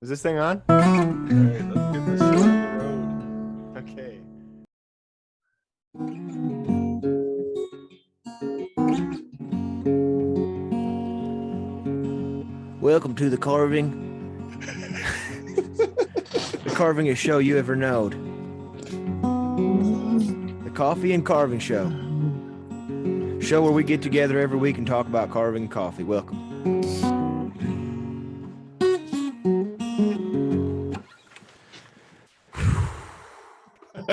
Is this thing on? All right, let's get this show on the road. Okay. Welcome to the carving. The carvingest show you ever knowed. The Coffee and Carving Show. Show where we get together every week and talk about carving and coffee. Welcome.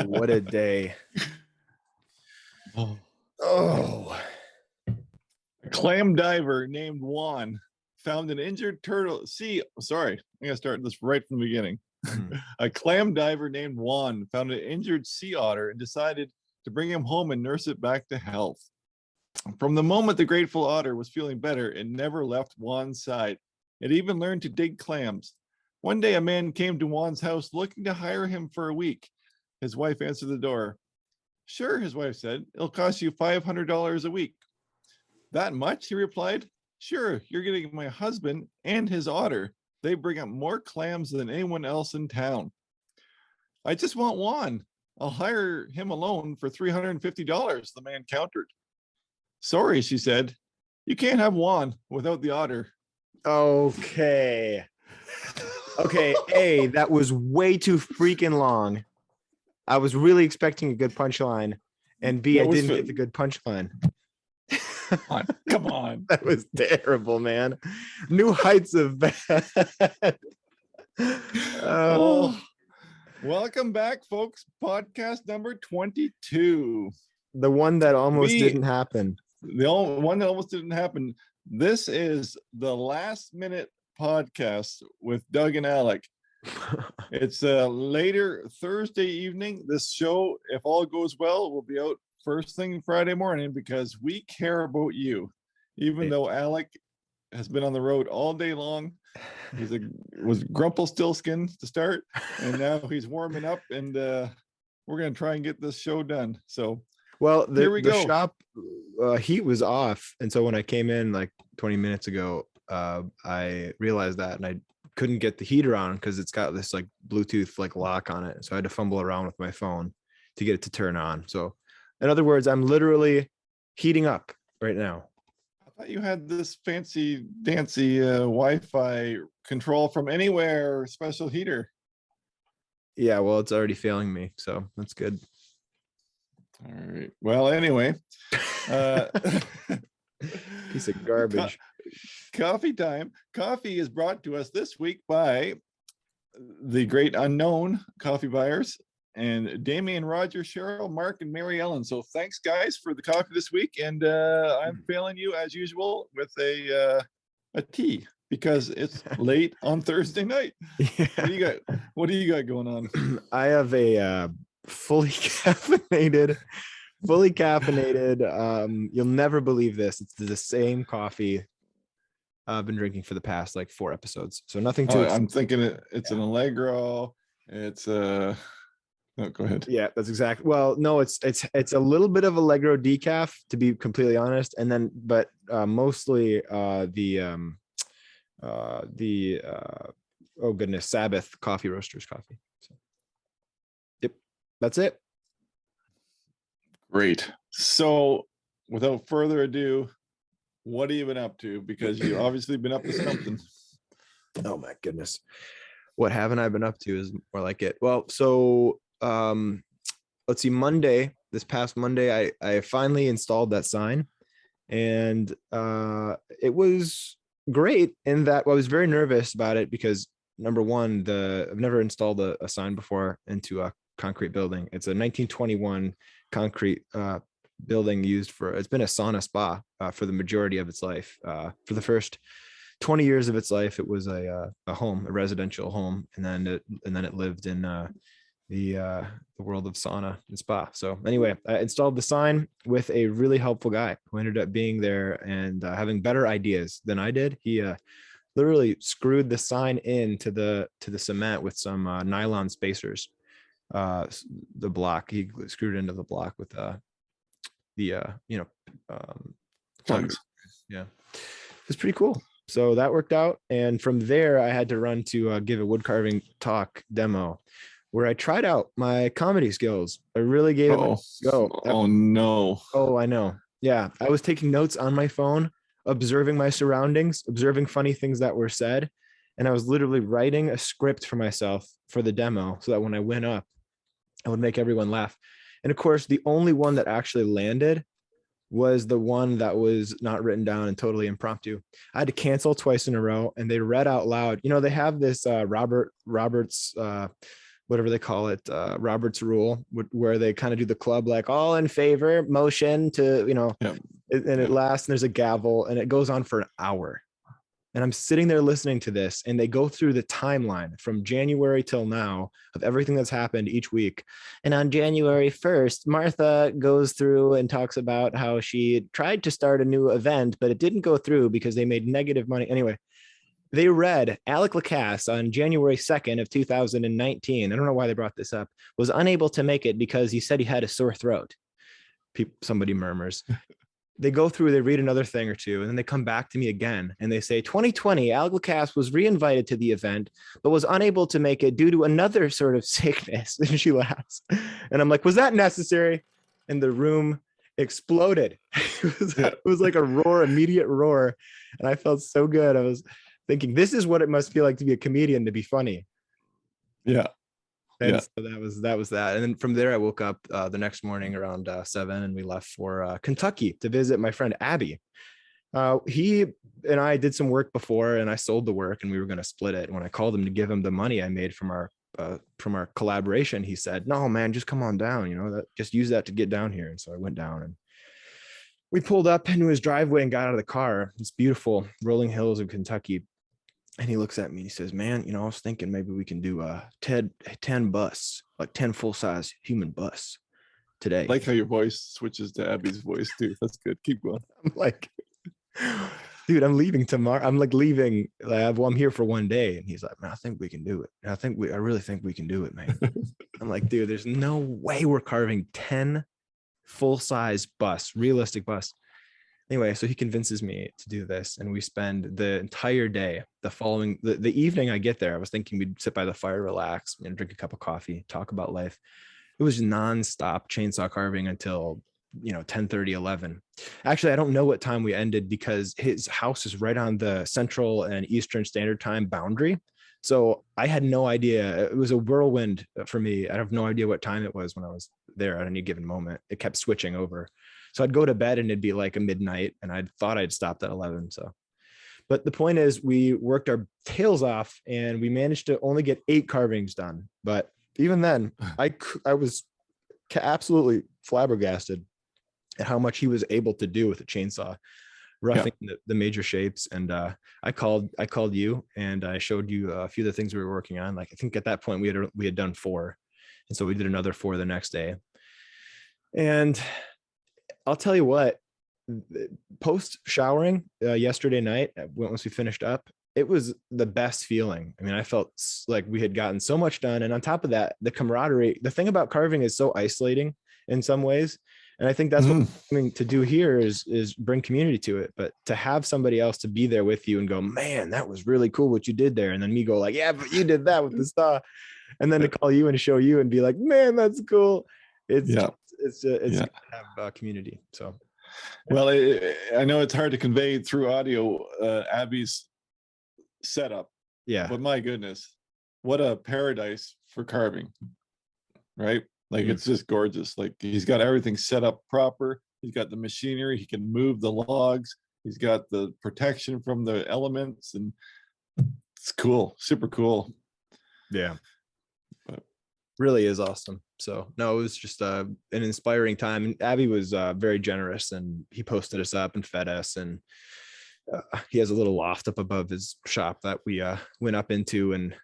What a day. Oh. A clam diver named Juan found an injured turtle. I'm gonna start this right from the beginning. A clam diver named Juan found an injured sea otter and decided to bring him home and nurse it back to health. From the moment the grateful otter was feeling better, it never left Juan's side. It even learned to dig clams. One day, a man came to Juan's house looking to hire him for a week. His wife answered the door. Sure, his wife said, it'll cost you $500 a week. That much? He replied. Sure, you're getting my husband and his otter. They bring up more clams than anyone else in town. I just want Juan. I'll hire him alone for $350, the man countered. Sorry, she said. You can't have Juan without the otter. Okay. Okay, A, that was way too freaking long. I was really expecting a good punchline. And B, I didn't get the good punchline. Come on. That was terrible, man. New heights of bad. Welcome back, folks. Podcast number 22. The one that almost didn't happen. The only one that almost didn't happen. This is the last minute podcast with Doug and Alec. It's later Thursday evening. This show, if all goes well, will be out first thing Friday morning because we care about you. Even though Alec has been on the road all day long, was Grumpelstiltskin to start, and now he's warming up, and we're gonna try and get this show done. So, well, the shop heat was off, and so when I came in like 20 minutes ago, I realized that, and I couldn't get the heater on because it's got this like Bluetooth like lock on it, so I had to fumble around with my phone to get it to turn on. So, in other words, I'm literally heating up right now. I thought you had this fancy dancy Wi-Fi control from anywhere special heater. Yeah, well, it's already failing me, so that's good. All right. Well, anyway, piece of garbage. Coffee time. Coffee is brought to us this week by the great unknown coffee buyers and Damien, Roger, Cheryl, Mark, and Mary Ellen. So thanks, guys, for the coffee this week. And I'm failing you as usual with a tea because it's late on Thursday night. Yeah. What do you got going on? I have a fully caffeinated. You'll never believe this. It's the same coffee I've been drinking for the past like 4 episodes. So nothing too. I'm thinking it's an Allegro. It's no, go ahead. Yeah, that's exactly. Well, no, it's a little bit of Allegro decaf, to be completely honest, and then but mostly the oh goodness, Sabbath Coffee Roasters coffee. So, yep, that's it. Great. So, without further ado, what have you been up to? Because you've obviously been up to something. Oh my goodness, what haven't I been up to is more like it. Well, so let's see, this past Monday, I finally installed that sign, and it was great in that I was very nervous about it because number one, I've never installed a sign before into a concrete building. It's a 1921 concrete building it's been a sauna spa for the majority of its life. For the first 20 years of its life, it was a residential home, and then it lived in the world of sauna and spa. So anyway, I installed the sign with a really helpful guy who ended up being there and having better ideas than I did. He literally screwed the sign into the cement with some nylon spacers. The block, he screwed into the block with Plugs. Yeah, it's pretty cool. So that worked out. And from there, I had to run to give a wood carving talk demo where I tried out my comedy skills. I really gave it Oh, a go. oh no. Oh, I know. Yeah. I was taking notes on my phone, observing my surroundings, observing funny things that were said. And I was literally writing a script for myself for the demo so that when I went up, I would make everyone laugh. And of course, the only one that actually landed was the one that was not written down and totally impromptu. I had to cancel twice in a row, and they read out loud. You know, they have this Roberts whatever they call it, Roberts rule, where they kind of do the club like all in favor, motion to, Yeah. and it lasts, and there's a gavel, and it goes on for an hour. And I'm sitting there listening to this, and they go through the timeline from January till now of everything that's happened each week. And on January 1st, Martha goes through and talks about how she tried to start a new event, but it didn't go through because they made negative money. Anyway, they read Alec Lacasse on January 2nd of 2019. I don't know why they brought this up, was unable to make it because he said he had a sore throat. Somebody murmurs. They go through, they read another thing or two, and then they come back to me again and they say 2020, Alec Lacasse was reinvited to the event, but was unable to make it due to another sort of sickness. And she laughs. And I'm like, was that necessary? And the room exploded. It was like a roar, immediate roar. And I felt so good. I was thinking, this is what it must feel like to be a comedian, to be funny. Yeah. And so that was that. And then from there, I woke up the next morning around 7, and we left for Kentucky to visit my friend Abby. He and I did some work before, and I sold the work, and we were going to split it. When I called him to give him the money I made from our collaboration, he said, "No, man, just come on down. Just use that to get down here." And so I went down, and we pulled up into his driveway and got out of the car. It's beautiful, rolling hills of Kentucky. And he looks at me and he says, "Man, I was thinking maybe we can do a 10 bus, like 10 full-size human bus today." I like how your voice switches to Abby's voice too. That's good. Keep going. I'm like, dude, I'm leaving tomorrow. I'm like leaving. I'm here for one day. And he's like, "Man, I think we can do it. I really think we can do it, man." I'm like, dude, there's no way we're carving 10 full-size bus, realistic bus. Anyway, so he convinces me to do this, and we spend the entire day. The evening I get there, I was thinking we'd sit by the fire, relax, and drink a cup of coffee, talk about life. It was nonstop chainsaw carving until 10:30, 11. Actually, I don't know what time we ended because his house is right on the Central and Eastern Standard Time boundary. So I had no idea. It was a whirlwind for me. I have no idea what time it was when I was there at any given moment. It kept switching over. So I'd go to bed and it'd be like a midnight, and I thought I'd stopped at 11. So, but the point is, we worked our tails off and we managed to only get 8 carvings done. But even then, I was absolutely flabbergasted at how much he was able to do with a chainsaw, roughing the major shapes. And I called you, and I showed you a few of the things we were working on. Like, I think at that point we had done 4, and so we did another 4 the next day. And I'll tell you what, post showering yesterday night, once we finished up, it was the best feeling. I mean, I felt like we had gotten so much done. And on top of that, the camaraderie, the thing about carving is so isolating in some ways. And I think that's what I'm going to do here is bring community to it. But to have somebody else to be there with you and go, "Man, that was really cool what you did there." And then me go like, "Yeah, but you did that with the saw." And then to call you and show you and be like, "Man, that's cool." It's good to have community. So, well, I know it's hard to convey through audio Abby's setup. Yeah. But my goodness, what a paradise for carving, right? Like, it's just gorgeous. Like, he's got everything set up proper. He's got the machinery. He can move the logs. He's got the protection from the elements, and it's cool. Super cool. Yeah. But really is awesome. So no, it was just an inspiring time. And Abby was very generous, and he posted us up and fed us. And he has a little loft up above his shop that we went up into, and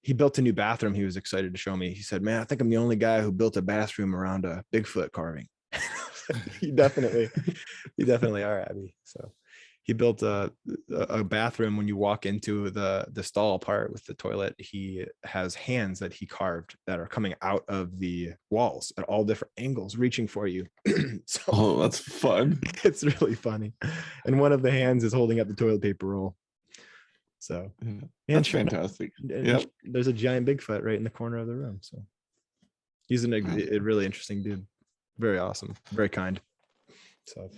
he built a new bathroom. He was excited to show me. He said, "Man, I think I'm the only guy who built a bathroom around a Bigfoot carving." You definitely are, Abby. So he built a bathroom. When you walk into the stall part with the toilet, he has hands that he carved that are coming out of the walls at all different angles, reaching for you. So Oh, that's fun. it's really funny. And one of the hands is holding up the toilet paper roll. So Yeah, and that's sure, fantastic. and Yep. there's a giant Bigfoot right in the corner of the room. So he's a really interesting dude. Very awesome. Very kind. So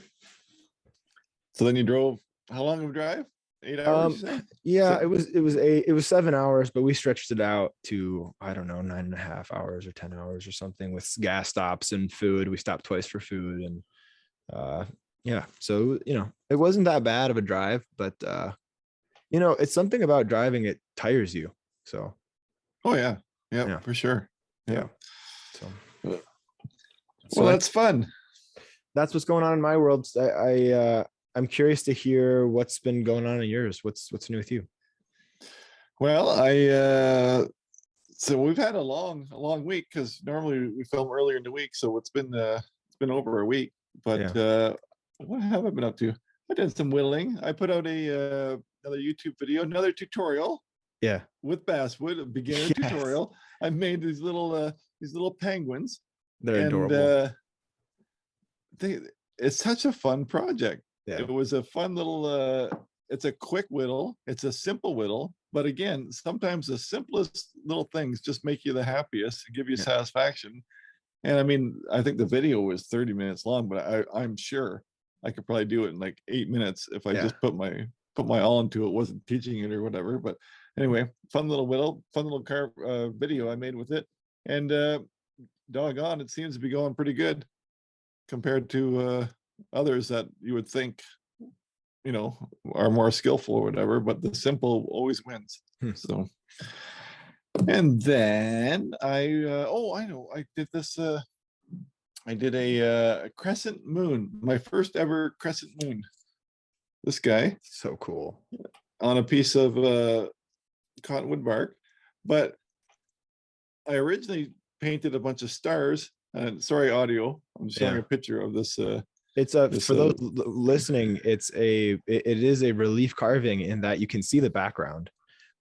So then you drove, how long of a drive? 8 hours, you say? yeah, Six? it was 7 hours, but we stretched it out to, I don't know, 9.5 hours or 10 hours or something with gas stops and food. We stopped twice for food. And yeah, so it wasn't that bad of a drive, but it's something about driving, it tires you. So Oh yeah. Yep, yeah, for sure. yeah. Yep. So Well, that's fun. that's what's going on in my world. I'm curious to hear what's been going on in yours. What's new with you? Well, so we've had a long week because normally we film earlier in the week. So it's been over a week. But Yeah. what have I been up to? I did some whittling. I put out another YouTube video, another tutorial Yeah. with basswood, a beginner Yes. tutorial. I made these little penguins, They're and adorable. it's such a fun project. Yeah. It was a fun little it's a quick whittle, it's a simple whittle, but again, sometimes the simplest little things just make you the happiest and give you Yeah. satisfaction. And I mean, I think the video was 30 minutes long, but I'm sure I could probably do it in like 8 minutes if I Yeah. just put my all into it, wasn't teaching it or whatever. But anyway, fun little whittle, fun little video I made with it. And doggone, it seems to be going pretty good compared to others that you would think are more skillful or whatever, but the simple always wins. Hmm. So, and then I know I did this I did a crescent moon, my first ever crescent moon. This guy So cool. on a piece of cottonwood bark, but I originally painted a bunch of stars. Sorry, audio. I'm showing Yeah. a picture of this. It's for those listening, it is a relief carving in that you can see the background,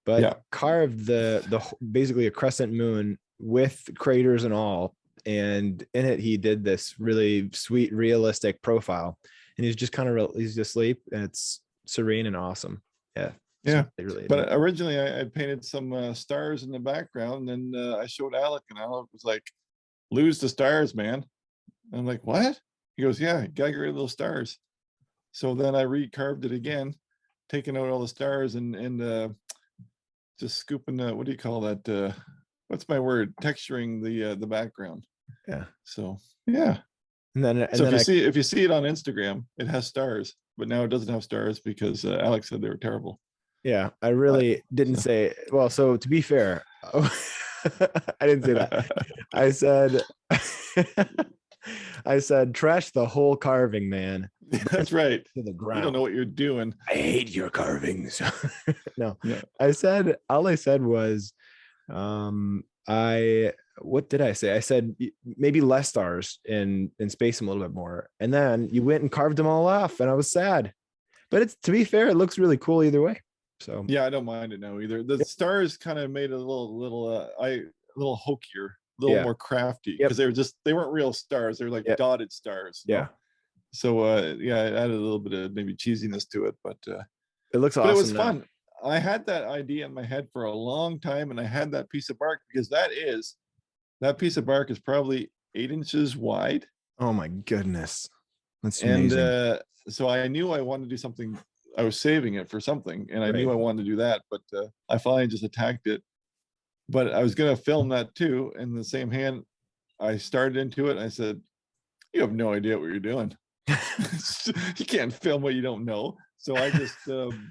but Yeah, carved the basically a crescent moon with craters and all. And in it, he did this really sweet, realistic profile, and he's just kind of he's asleep, and it's serene and awesome. Yeah. yeah. So really But originally, I painted some stars in the background, and I showed Alec, and Alec was like, "Lose the stars, man." I'm like, "What?" He goes, "Yeah, gotta get rid of those stars." So then I recarved it again, taking out all the stars and just scooping what do you call that? What's my word? Texturing the background. yeah. So yeah. And then So I if you see it on Instagram, it has stars, but now it doesn't have stars because Alex said they were terrible. yeah, I But really didn't so. say, well, so to be fair, I didn't say that. I said I said trash the whole carving, man. That's right. To the You don't ground. know what you're doing. I hate your carvings. No. Yeah. All I said was I what did I say? I said maybe less stars and space them a little bit more. And then you went and carved them all off, and I was sad. But it's, to be fair, it looks really cool either way. So Yeah, I don't mind it now either. The stars kind of made it a little hokier, a little yeah. more crafty Yep. because they weren't real stars. They were like Yep. dotted stars. Yeah. So yeah, it added a little bit of maybe cheesiness to it, but It looks it was awesome now. fun. I had that idea in my head for a long time, and I had that piece of bark because that piece of bark is probably 8 inches wide. Oh my goodness. That's And amazing. so I knew I wanted to do something. I was saving it for something, and I knew Right. I wanted to do that, but I finally just attacked it. But I was going to film that too. In the same hand, I started into it. And I said, "You have no idea what you're doing. You can't film what you don't know." So I just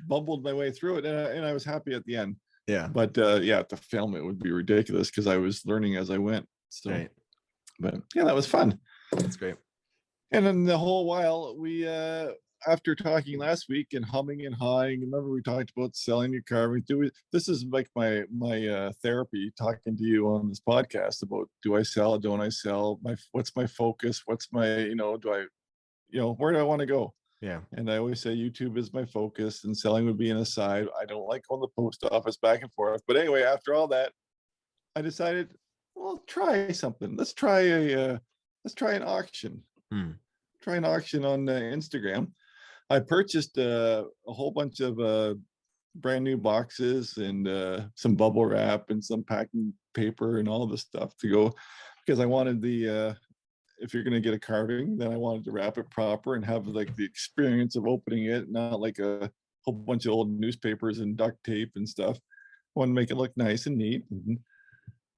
bumbled my way through it, and I was happy at the end. Yeah. But yeah, to film it would be ridiculous because I was learning as I went. So, Right. but yeah, that was fun. That's great. And then the whole while we after talking last week and humming and hawing, remember we talked about selling your carving. This is like my therapy, talking to you on this podcast about, do I sell, don't I sell, what's my focus, what's my, do I, where do I want to go? Yeah. And I always say YouTube is my focus and selling would be an aside. I don't like going to the post office back and forth. But anyway, after all that, I decided, well, try something. Let's try an auction. Hmm. Try an auction on Instagram. I purchased a whole bunch of brand new boxes and some bubble wrap and some packing paper and all this stuff to go, because I wanted the if you're going to get a carving, then I wanted to wrap it proper and have like the experience of opening it, not like a whole bunch of old newspapers and duct tape and stuff. I wanted to make it look nice and neat.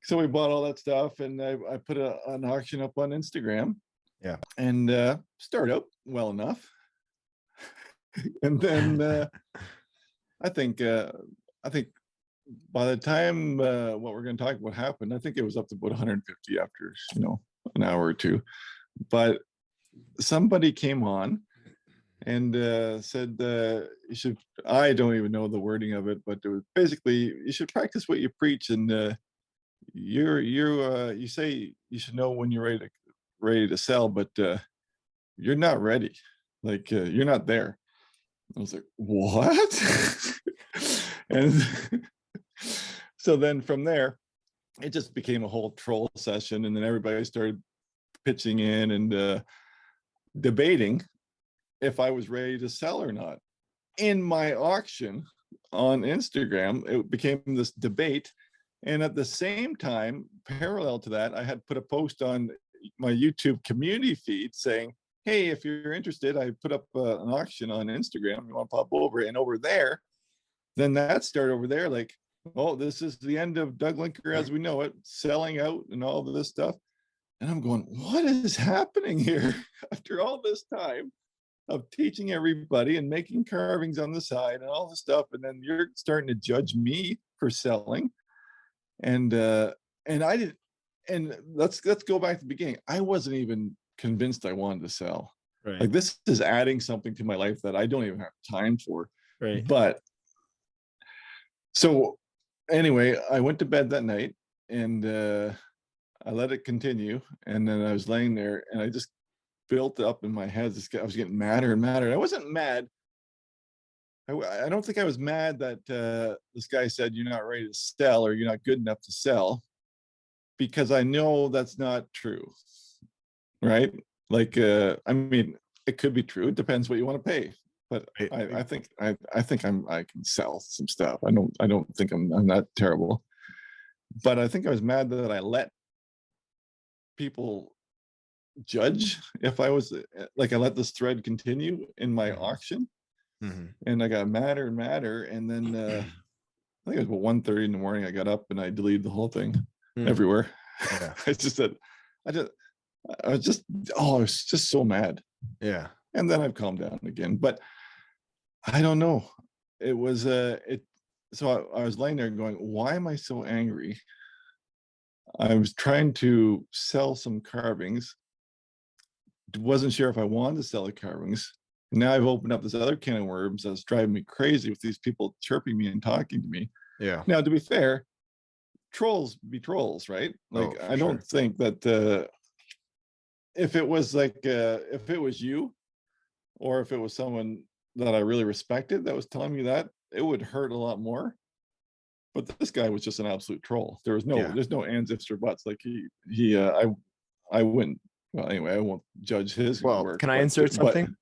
So we bought all that stuff, and I put an auction up on Instagram. Yeah. And started out well enough. And then I think by the time what we're going to talk about happened, I think it was up to about 150 after an hour or two. But somebody came on and said you should. I don't even know the wording of it, but it was basically you should practice what you preach, and you say you should know when you're ready to sell, but you're not ready. Like you're not there. I was like, what? And so then from there, it just became a whole troll session, and then everybody started pitching in and debating if I was ready to sell or not. In my auction on Instagram, it became this debate. And at the same time, parallel to that, I had put a post on my YouTube community feed saying, hey, if you're interested, I put up an auction on Instagram. You want to pop over? And over there, then that started over there like, oh, this is the end of Doug Linker as we know it, selling out and all of this stuff. And I'm going, what is happening here after all this time of teaching everybody and making carvings on the side and all this stuff? And then you're starting to judge me for selling. And I didn't. And let's go back to the beginning. I wasn't even convinced I wanted to sell. Right. Like this is adding something to my life that I don't even have time for. Right. But so anyway, I went to bed that night and I let it continue. And then I was laying there and I just built up in my head. I was getting madder and madder. I wasn't mad. I don't think I was mad that this guy said you're not ready to sell or you're not good enough to sell, because I know that's not true, right? Like, I mean, it could be true. It depends what you want to pay. But I think I can sell some stuff. I don't think I'm not terrible. But I think I was mad that I let people judge if I was like I let this thread continue in my auction. And I got madder and madder. And then I think it was about 1:30 in the morning. I got up and I deleted the whole thing everywhere. Yeah. I was just so mad. Yeah. And then I've calmed down again. But I don't know. It was so I was laying there going, why am I so angry? I was trying to sell some carvings. Wasn't sure if I wanted to sell the carvings. Now I've opened up this other can of worms that's driving me crazy with these people chirping me and talking to me. Yeah. Now, to be fair, trolls be trolls, right? Like, I don't think that if it was like if it was you or if it was someone that I really respected that was telling me that, it would hurt a lot more. But this guy was just an absolute troll. There's no ands, ifs, or buts. Like I wouldn't. Well, anyway, I won't judge his work. Can I insert something?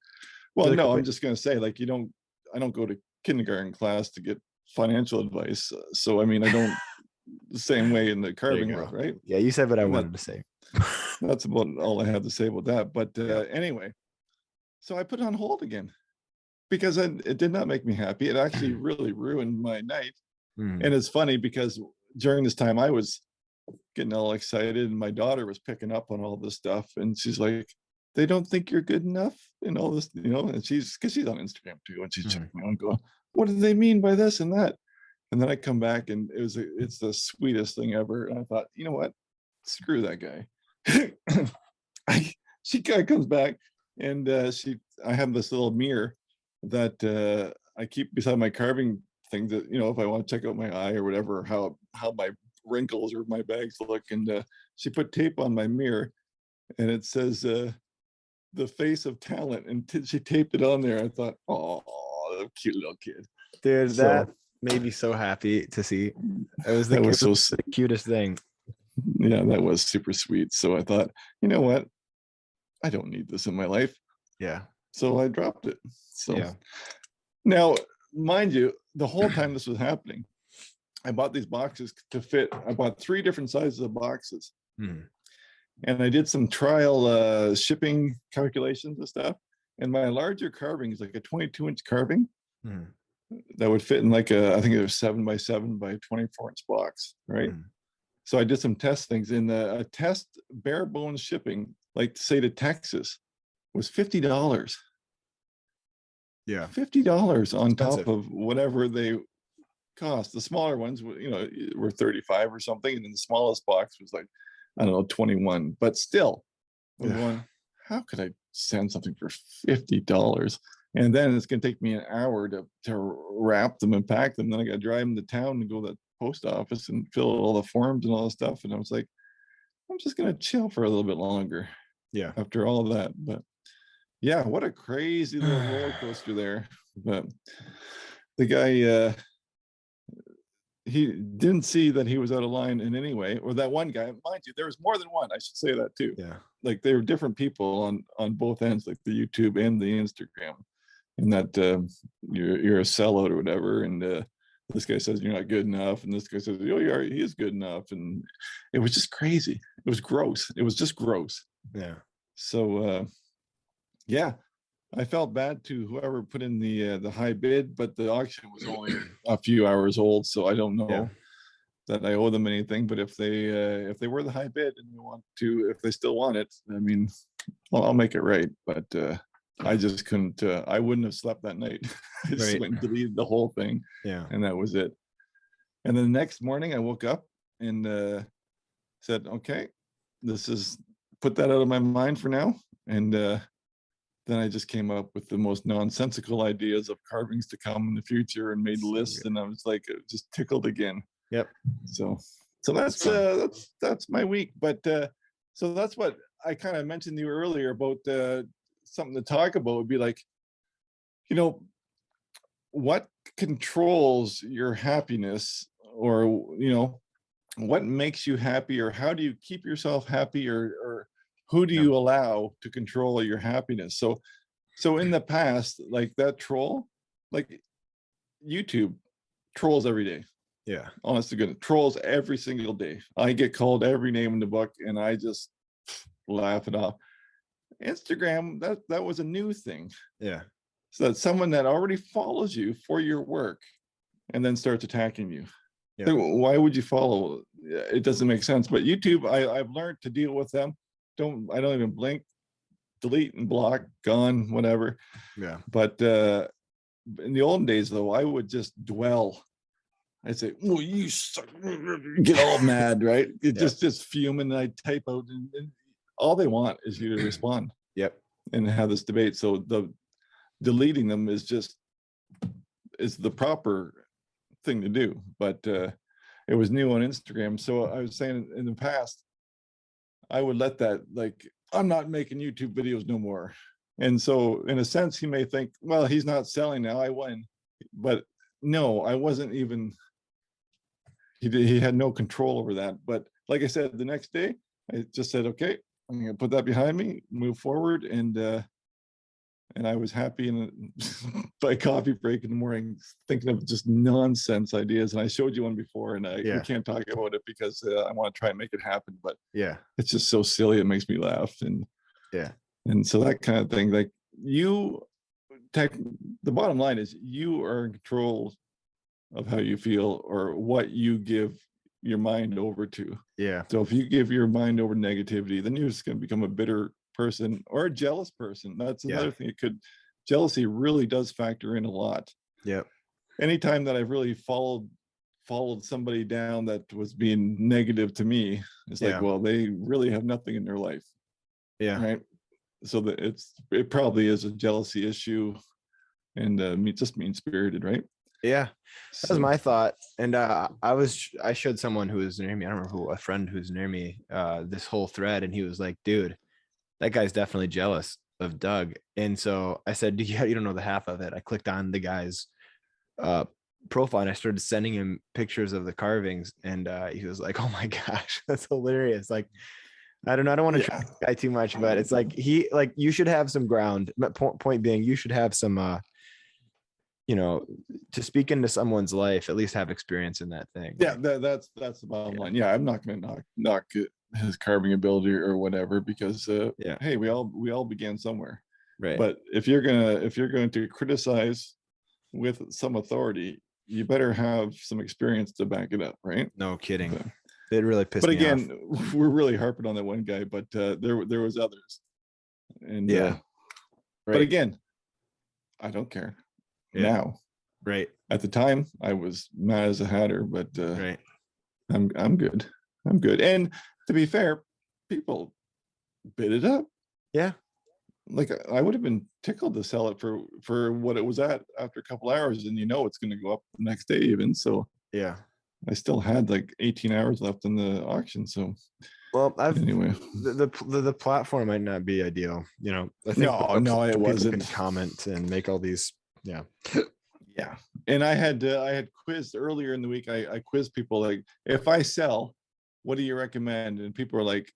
Well, no, I'm just going to say, like, I don't go to kindergarten class to get financial advice. So, I mean, I don't the same way in the carving world, right? Yeah, you said what I wanted to say. That's about all I have to say about that. But anyway, so I put it on hold again because it did not make me happy. It actually really ruined my night. And it's funny because during this time I was getting all excited and my daughter was picking up on all this stuff. And she's like, they don't think you're good enough and all this, and because she's on Instagram too. And she's checking me out and going, what do they mean by this and that? And then I come back and it's the sweetest thing ever. And I thought, you know what? Screw that guy. She comes back and I have this little mirror that I keep beside my carving thing that, if I want to check out my eye or whatever, how my wrinkles or my bags look. And she put tape on my mirror and it says, the face of talent, and she taped it on there. I thought, oh, cute little kid. Dude, So that made me so happy to see. It was that was the cutest thing. yeah, that was super sweet. So I thought, you know what? I don't need this in my life. Yeah. So I dropped it. So Yeah. now, mind you, the whole time this was happening, I bought these boxes to fit. I bought 3 different sizes of boxes. And I did some trial shipping calculations and stuff. And my larger carving is like a 22-inch carving that would fit in like I think it was 7x7 by 24-inch box, right? So I did some test things. In a test bare bones shipping, like say to Texas, was $50. Yeah. $50 on Expensive. top of whatever they cost. The smaller ones, were 35 or something, and then the smallest box was like, I don't know, 21. But still, I'm going, how could I send something for $50? And then it's going to take me an hour to wrap them and pack them. Then I got to drive them to town and go to the post office and fill out all the forms and all the stuff. And I was like, I'm just going to chill for a little bit longer. Yeah. After all of that. But yeah, what a crazy little roller coaster there. But the guy, he didn't see that he was out of line in any way, or that one guy, mind you, there was more than one. I should say that too. Yeah. Like they were different people on both ends, like the YouTube and the Instagram, and that you're a sellout or whatever. And this guy says you're not good enough, and this guy says, oh, he is good enough. And it was just crazy. It was gross. It was just gross. Yeah. So yeah, I felt bad to whoever put in the high bid, but the auction was only a few hours old, so I don't know that I owe them anything. But if they were the high bid and they want to, if they still want it, I mean, I'll make it right. But I just couldn't. I wouldn't have slept that night. I just went and deleted the whole thing. Yeah. And that was it. And then the next morning, I woke up and said, "Okay, put that out of my mind for now." And then I just came up with the most nonsensical ideas of carvings to come in the future and made lists. And I was like, it just tickled again. Yep. So that's my week. But so that's what I kind of mentioned to you earlier about something to talk about would be like, what controls your happiness, or what makes you happy, or how do you keep yourself happy, or who do you allow to control your happiness? So in the past, like that troll, like YouTube trolls every day. Yeah. Honest to goodness, trolls every single day. I get called every name in the book and I just laugh it off. Instagram, that was a new thing. Yeah. So that someone that already follows you for your work and then starts attacking you. Yeah. Why would you follow? It doesn't make sense. But YouTube, I've learned to deal with them. I don't even blink, delete and block, gone, whatever. Yeah. But in the olden days, though, I would just dwell. I'd say, "Oh, you suck," get all mad, right? Just fuming. And I type out, and all they want is you to respond. Yep. And have this debate. So the deleting them is the proper thing to do. But it was new on Instagram. So I was saying in the past, I would let that, like, I'm not making YouTube videos no more. And so in a sense, he may think, well, he's not selling now, I win. But no, I wasn't even, he had no control over that. But like I said, the next day, I just said, okay, I'm gonna put that behind me, move forward. And I was happy in by coffee break in the morning, thinking of just nonsense ideas. And I showed you one before, and we can't talk about it because I want to try and make it happen. But it's just so silly; it makes me laugh. And so that kind of thing. Like the bottom line is you are in control of how you feel or what you give your mind over to. Yeah. So if you give your mind over negativity, then you're just going to become a bitter person or a jealous person. That's another thing. Jealousy really does factor in a lot. Yep. Anytime that I've really followed somebody down that was being negative to me, it's like, well, they really have nothing in their life. Yeah. Right. So that it probably is a jealousy issue, and just mean spirited, right? Yeah, that was my thought. And I showed someone who was near me, I don't remember who, a friend who's near me, this whole thread, and he was like, dude, that guy's definitely jealous. of Doug. And so I said, you don't know the half of it. I clicked on the guy's profile and I started sending him pictures of the carvings, and he was like, oh my gosh, that's hilarious. Like, I don't want to try the guy too much, but it's like you should have some ground. Point being, you should have some to speak into someone's life, at least have experience in that thing. Yeah, that's the bottom line. Yeah, I'm not going to knock his carving ability or whatever, because hey, we all began somewhere. Right. But if you're going to criticize with some authority, you better have some experience to back it up, right? No kidding. So, it really pissed me off. But again, we're really harping on that one guy, but there was others. And right. But again, I don't care now. Right. At the time, I was mad as a hatter, but right. I'm good. I'm good. And to be fair, people bid it up. Yeah. Like, I would have been tickled to sell it for what it was at after a couple hours, and it's going to go up the next day even. So yeah, I still had like 18 hours left in the auction. So well, anyway, the platform might not be ideal. I think no, it wasn't. Can comment and make all these. Yeah. Yeah. And I had quizzed earlier in the week. I quizzed people, like, if I sell, what do you recommend? And people are like,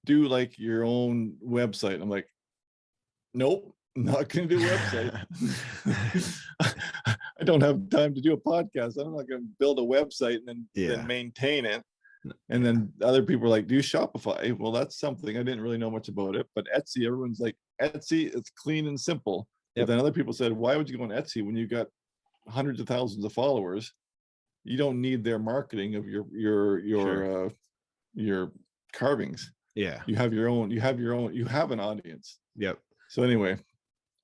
do like your own website. I'm like, nope, not gonna do a website. I don't have time to do a podcast. I'm not gonna build a website and then maintain it. And then other people are like, do Shopify. Well, that's something I didn't really know much about it. But Etsy, everyone's like, Etsy, it's clean and simple. But then other people said, why would you go on Etsy when you got hundreds of thousands of followers? You don't need their marketing of your carvings. Yeah. You have an audience. Yep. So anyway,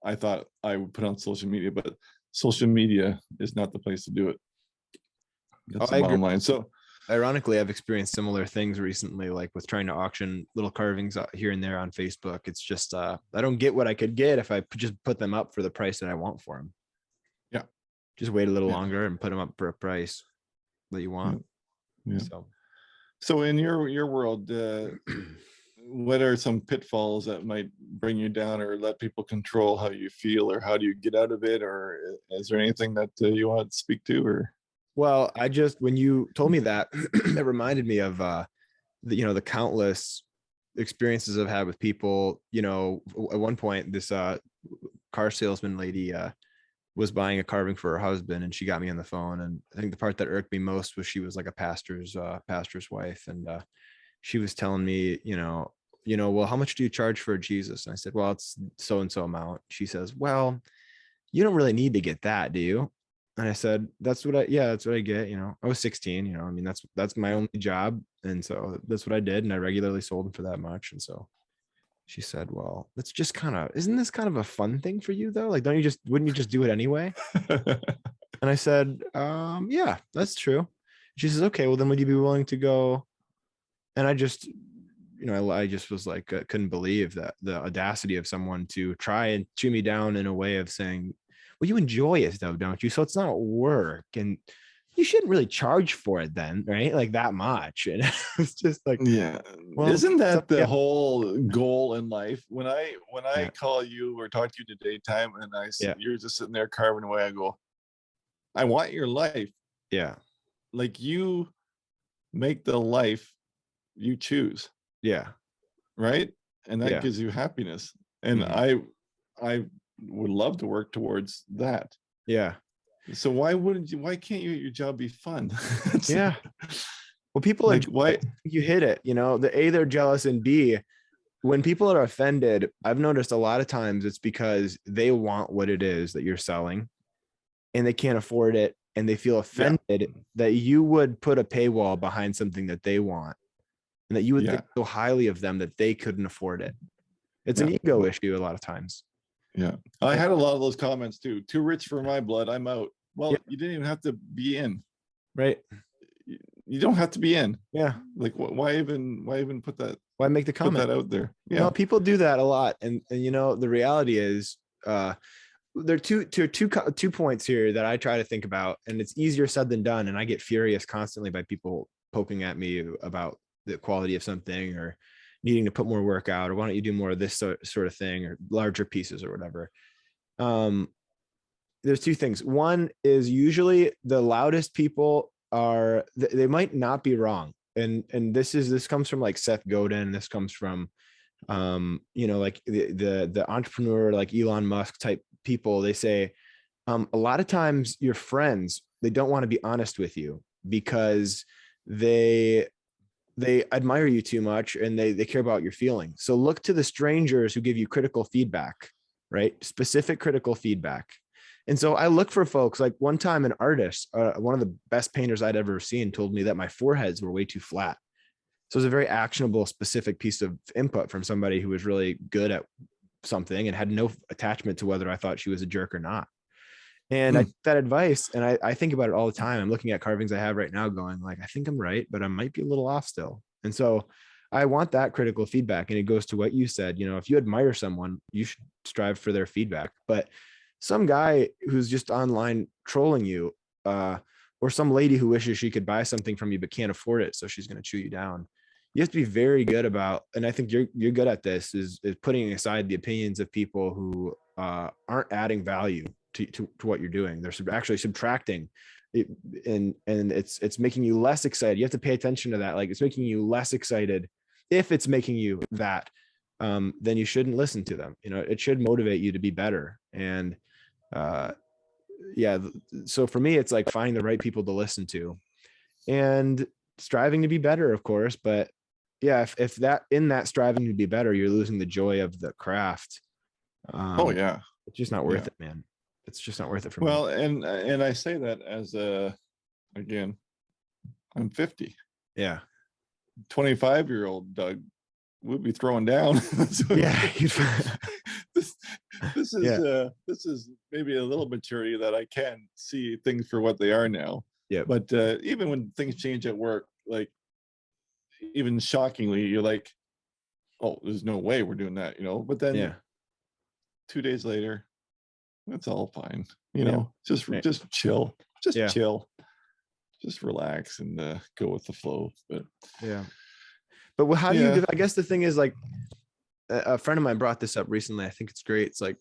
I thought I would put on social media, but social media is not the place to do it. That's the bottom line. So ironically, I've experienced similar things recently, like with trying to auction little carvings here and there on Facebook. It's just I don't get what I could get if I just put them up for the price that I want for them. Yeah. Just wait a little longer and put them up for a price that you want. Yeah. So in your world, what are some pitfalls that might bring you down or let people control how you feel, or how do you get out of it? Or is there anything that you want to speak to? Or well, when you told me that, it reminded me of the countless experiences I've had with people. At one point, this car salesman lady was buying a carving for her husband, and she got me on the phone. And I think the part that irked me most was she was like a pastor's wife, and she was telling me, well, how much do you charge for Jesus? And I said, well, it's so and so amount. She says, well, you don't really need to get that, do you? And I said, that's what I get. I was 16, I mean, that's my only job. And so that's what I did. And I regularly sold them for that much. And so she said, well, that's just isn't this kind of a fun thing for you though? Like, wouldn't you just do it anyway? And I said, yeah, that's true. She says, okay, well then would you be willing to go? And I just, I just was like, couldn't believe that the audacity of someone to try and chew me down in a way of saying, well, you enjoy it though, don't you? So it's not work, and you shouldn't really charge for it then, right? Like that much. And it's just like, yeah. Well, isn't that the whole goal in life? When I call you or talk to you today, time, and you're just sitting there carving away, I go, I want your life. Yeah. Like, you make the life you choose. Yeah. Right. And that gives you happiness. And I would love to work towards that. Yeah. So why can't your job be fun? Yeah. Well, people are, why you hit it, they're jealous, and B, when people are offended, I've noticed a lot of times it's because they want what it is that you're selling and they can't afford it. And they feel offended that you would put a paywall behind something that they want, and that you would think so highly of them that they couldn't afford it. It's an ego issue a lot of times. Yeah. I had a lot of those comments too. Too rich for my blood, I'm out. Well, you didn't even have to be in. Right. You don't have to be in. Yeah. Like, why even put that? Why make the comment? Put that out there? Yeah. No, people do that a lot. And the reality is, there are two points here that I try to think about, and it's easier said than done. And I get furious constantly by people poking at me about the quality of something, or needing to put more work out, or why don't you do more of this sort of thing, or larger pieces or whatever. There's two things. One is usually the loudest people are, they might not be wrong. And this comes from like Seth Godin. This comes from, like the entrepreneur, like Elon Musk type people. They say, a lot of times your friends, they don't want to be honest with you because they admire you too much, and they care about your feelings. So look to the strangers who give you critical feedback, right? Specific critical feedback. And so I look for folks. Like one time an artist, one of the best painters I'd ever seen, told me that my foreheads were way too flat. So it was a very actionable, specific piece of input from somebody who was really good at something and had no attachment to whether I thought she was a jerk or not. And I took that advice, and I think about it all the time. I'm looking at carvings I have right now going like, I think I'm right, but I might be a little off still. And so I want that critical feedback. And it goes to what you said, if you admire someone, you should strive for their feedback. But some guy who's just online trolling you, or some lady who wishes she could buy something from you but can't afford it, so she's going to chew you down. You have to be very good about, and I think you're good at this, is putting aside the opinions of people who aren't adding value to what you're doing. They're actually subtracting it, and it's making you less excited. You have to pay attention to that. Like, it's making you less excited. If it's making you that, then you shouldn't listen to them. It should motivate you to be better. And yeah, so for me, it's like finding the right people to listen to and striving to be better, of course. But yeah, if that, in that striving to be better, you're losing the joy of the craft, Oh yeah, it's just not worth it, man. It's just not worth it for me. well, and I say that as again, I'm 50. Yeah. 25-year-old Doug would be throwing down. So Yeah. this is maybe a little maturity that I can see things for what they are now. Yeah. But even when things change at work, like even shockingly, you're like, oh, there's no way we're doing that, But then 2 days later, it's all fine, just chill, chill, just relax and go with the flow. But but how do you, I guess the thing is, like, a friend of mine brought this up recently. I think it's great. It's like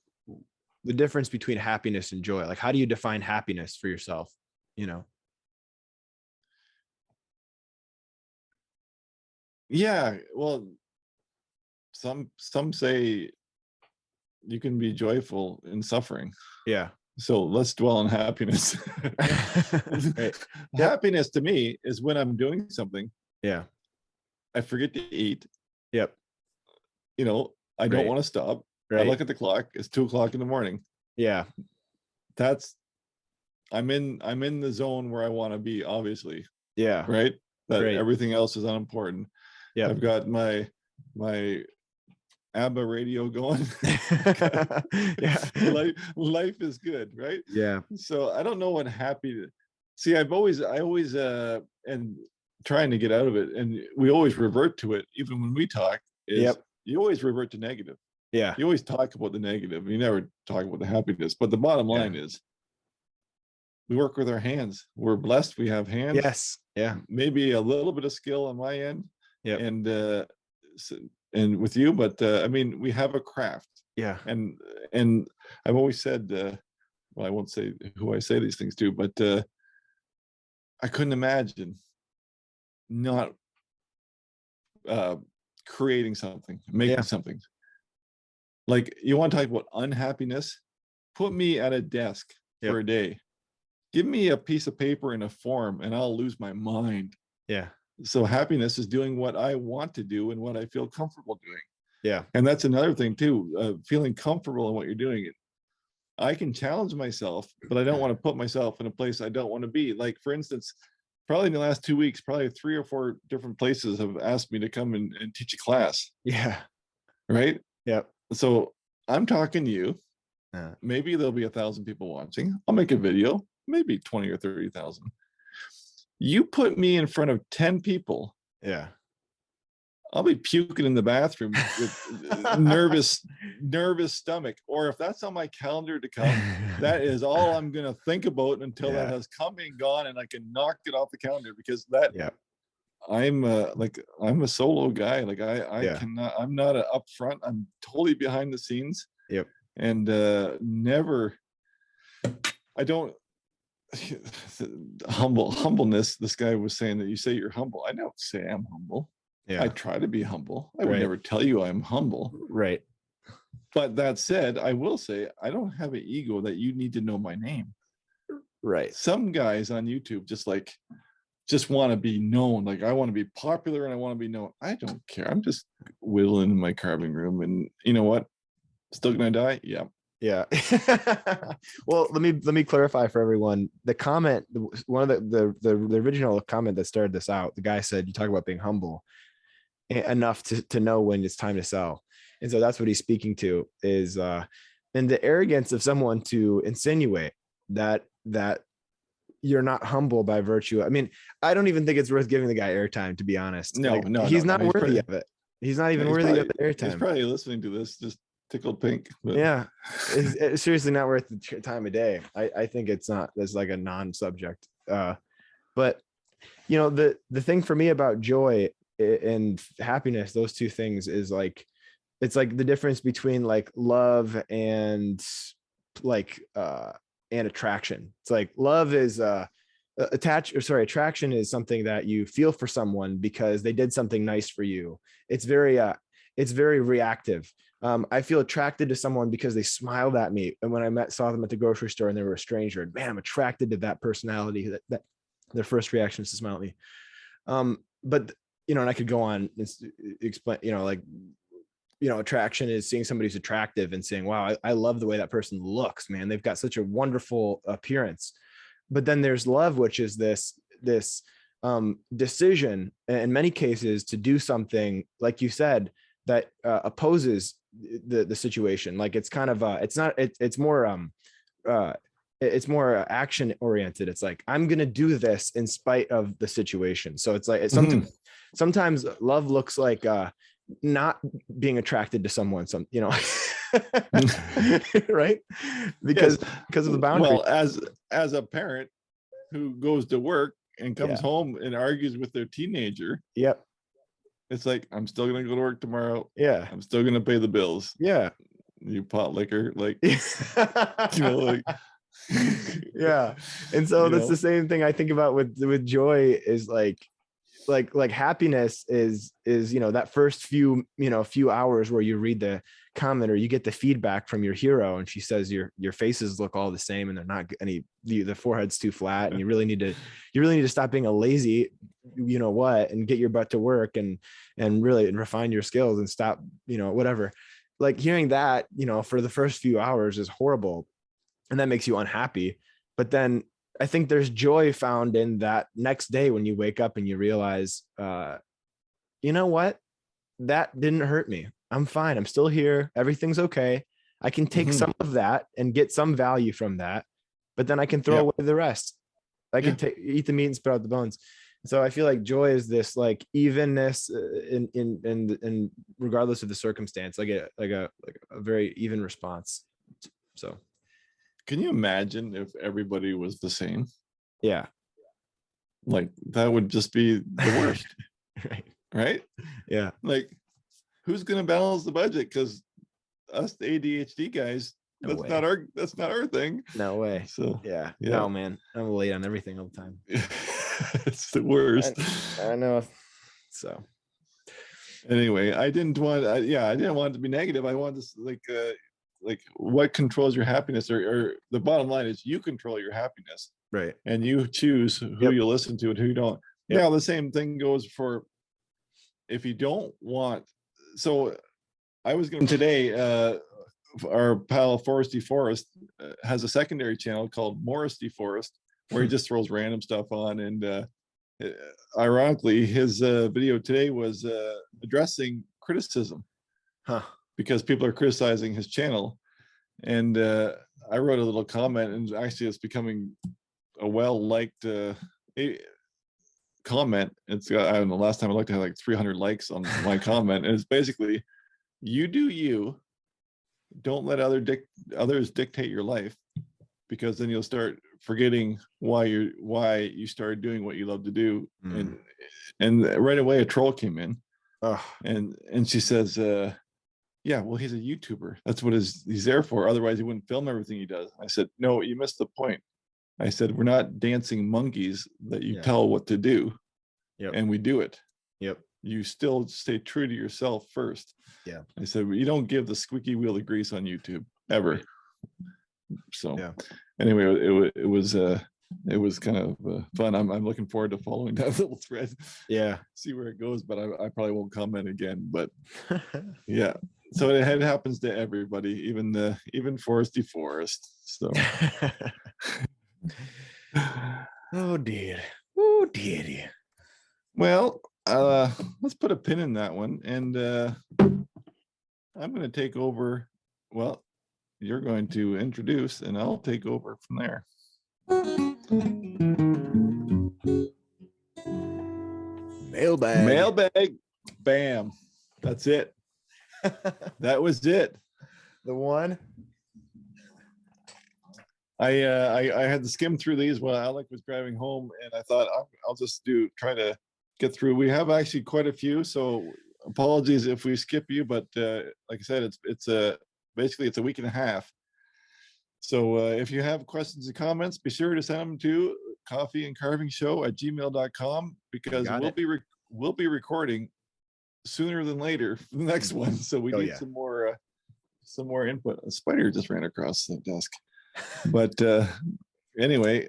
the difference between happiness and joy. Like, how do you define happiness for yourself? Yeah, well, some say you can be joyful in suffering. Yeah. So let's dwell on happiness. Right. Happiness to me is when I'm doing something. Yeah. I forget to eat. Yep. I don't want to stop. Right. I look at the clock. It's 2:00 in the morning. Yeah. I'm in the zone where I want to be, obviously. Yeah. Right. That everything else is unimportant. Yeah. I've got my ABBA radio going. Yeah. Life is good, right? Yeah. So I don't know what happy. See, I always and trying to get out of it, and we always revert to it, even when we talk. You always revert to negative. Yeah. You always talk about the negative. You never talk about the happiness. But the bottom line is, we work with our hands. We're blessed. We have hands. Yes. Yeah. Maybe a little bit of skill on my end. Yeah. And with you, but we have a craft. Yeah. And I've always said, well, I won't say who I say these things to, but I couldn't imagine not creating something, making something. Like, you want to talk about unhappiness? Put me at a desk for a day. Give me a piece of paper and a form, and I'll lose my mind. Yeah. So happiness is doing what I want to do and what I feel comfortable doing. Yeah. And that's another thing too, feeling comfortable in what you're doing. I can challenge myself, but I don't want to put myself in a place I don't want to be. Like, for instance, probably in the last 2 weeks, probably 3 or 4 different places have asked me to come and teach a class. Yeah. Right? Yeah. So I'm talking to you. Maybe there'll be 1,000 people watching. I'll make a video, maybe 20 or 30,000. You put me in front of 10 people. Yeah. I'll be puking in the bathroom with nervous stomach. Or if that's on my calendar to come, that is all I'm going to think about until that has come and gone and I can knock it off the calendar, because I'm I'm a solo guy. Like I Yeah. cannot, I'm not a up front. I'm totally behind the scenes, Yep. and never, I don't humbleness. This guy was saying that you say you're humble. I don't say I'm humble. I Yeah. try to be humble. I would Right. never tell you I'm humble. Right. But that said, I will say I don't have an ego that you need to know my name. Right. Some guys on YouTube just want to be known. Like, I want to be popular and I want to be known. I don't care. I'm just whittling in my carving room, and you know what? Still gonna die? Yeah. Yeah. Well, let me clarify for everyone. The comment, one of the original comment that started this out, the guy said, "You talk about being humble enough to know when it's time to sell." And so that's what he's speaking to is and the arrogance of someone to insinuate that you're not humble by virtue. I mean, I don't even think it's worth giving the guy airtime, to be honest. No, Like, no, he's no, no. not worthy of it. He's not even worthy of the He's airtime. probably listening to this, just tickled pink. But Yeah, it's seriously not worth the time of day. I think it's not. That's like a non-subject. But you know, the thing for me about joy and happiness, those two things, is like, it's like the difference between like love and like and attraction. It's like love is attraction is something that you feel for someone because they did something nice for you. It's very reactive. I feel attracted to someone because they smiled at me, and when I saw them at the grocery store and they were a stranger, and man, I'm attracted to that personality, that their first reaction is to smile at me. But you know, and I could go on and explain, you know, like, you know, attraction is seeing somebody who's attractive and saying, wow, I love the way that person looks, man. They've got such a wonderful appearance. But then there's love, which is this decision in many cases to do something, like you said, that opposes the situation. Like, it's kind of it's more action oriented. It's like, I'm going to do this in spite of the situation. So it's like, sometimes love looks like not being attracted to someone, you know, right? Because yes. because of the boundary. Well, as a parent who goes to work and comes home and argues with their teenager, Yep. it's like, I'm still gonna go to work tomorrow. Yeah. I'm still gonna pay the bills. Yeah. You pot liquor, like, you know, like, yeah. And so that's the same thing I think about with joy, is like happiness is, you know, that first few hours where you read the comment or you get the feedback from your hero and she says your faces look all the same and they're not any, the forehead's too flat, and you really need to stop being a lazy, you know what, and get your butt to work and really refine your skills and stop, you know, whatever. Like, hearing that, you know, for the first few hours is horrible, and that makes you unhappy. But then I think there's joy found in that next day when you wake up and you realize, you know what, that didn't hurt me. I'm fine. I'm still here. Everything's okay. I can take some of that and get some value from that, but then I can throw away the rest. I can eat the meat and spit out the bones. So I feel like joy is this like evenness in regardless of the circumstance, like a very even response. So can you imagine if everybody was the same? Yeah. Like, that would just be the worst. Right? Yeah. Like, who's gonna balance the budget? Because us, the ADHD guys, that's not our thing. No way. So yeah. No, man, I'm late on everything all the time. It's the worst. I know. So anyway, I didn't want it to be negative. I wanted to like what controls your happiness, or the bottom line is you control your happiness, right? And you choose who you listen to and who you don't. Now the same thing goes for if you don't want. So I was going today, our pal Foresty Forest has a secondary channel called Moresty Forest, where he just throws random stuff on. And ironically, his video today was addressing criticism, because people are criticizing his channel. And I wrote a little comment, and actually it's becoming a well-liked comment. It's got, I don't know, last time I looked, it had like 300 likes on my comment. And it's basically, you do you, don't let others dictate your life, because then you'll start forgetting why you started doing what you love to do. And And right away, a troll came in, Oh, and she says, "Yeah, well, he's a YouTuber. That's what he's there for. Otherwise, he wouldn't film everything he does." I said, "No, you missed the point." I said, "We're not dancing monkeys that you yeah. tell what to do, Yep. and we do it. Yep. You still stay true to yourself first." Yeah. I said, "You don't give the squeaky wheel of grease on YouTube ever." So Yeah. anyway, it was kind of fun. I'm looking forward to following that little thread. Yeah. See where it goes, but I probably won't comment again. But yeah, so it happens to everybody, even Foresty Forest. So Oh dear. Oh dear. well, let's put a pin in that one, and I'm going to take over. Well, you're going to introduce, and I'll take over from there. Mailbag. Bam. That's it. That was it. The one. I had to skim through these while Alec was driving home, and I thought I'll just try to get through. We have actually quite a few, so apologies if we skip you, but like I said, it's basically it's a week and a half. So if you have questions and comments, be sure to send them to coffeeandcarvingshow@gmail.com, because we'll be recording sooner than later for the next one. So we need some more input. A spider just ran across the desk. But anyway,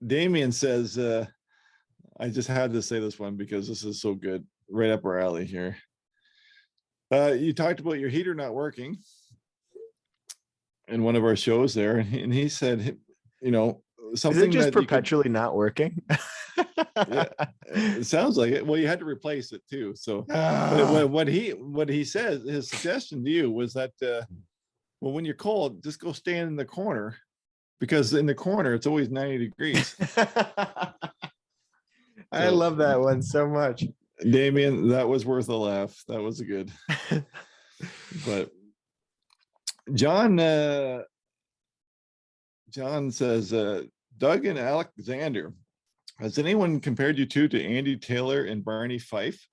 Damien says, I just had to say this one because this is so good, right up our alley here. You talked about your heater not working in one of our shows there, and he said, something. Is it just perpetually not working? Yeah, it sounds like it. Well, you had to replace it too. So what he says, his suggestion to you was that well, when you're cold, just go stand in the corner, because in the corner it's always 90 degrees. I love that one so much. Damien, that was worth a laugh. That was good. But John says, Doug and Alexander, has anyone compared you two to Andy Taylor and Barney Fife?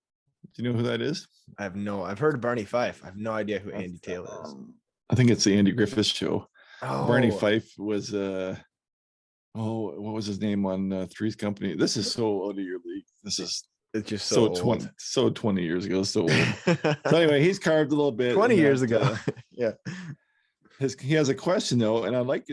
Do you know who that is? I've heard of Barney Fife. I have no idea who Andy Taylor is. I think it's the Andy Griffith Show. Oh. Barney Fife was what was his name on Three's Company? This is so out of your league. It's just so 20 years ago. So old. So anyway, he's carved a little bit. 20 years ago. Yeah. He has a question though, and I like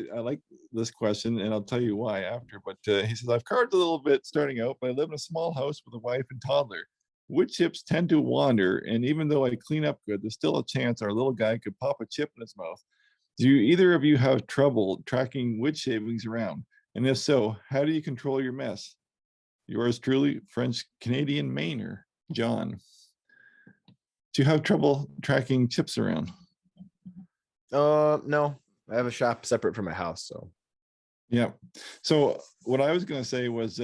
this question, and I'll tell you why after. But he says, I've carved a little bit starting out, but I live in a small house with a wife and toddler. Wood chips tend to wander, and even though I clean up good, there's still a chance our little guy could pop a chip in his mouth. Do either of you have trouble tracking wood shavings around? And if so, how do you control your mess? Yours truly, French Canadian Mainer, John. Do you have trouble tracking chips around? No, I have a shop separate from my house. So yeah. So what I was going to say was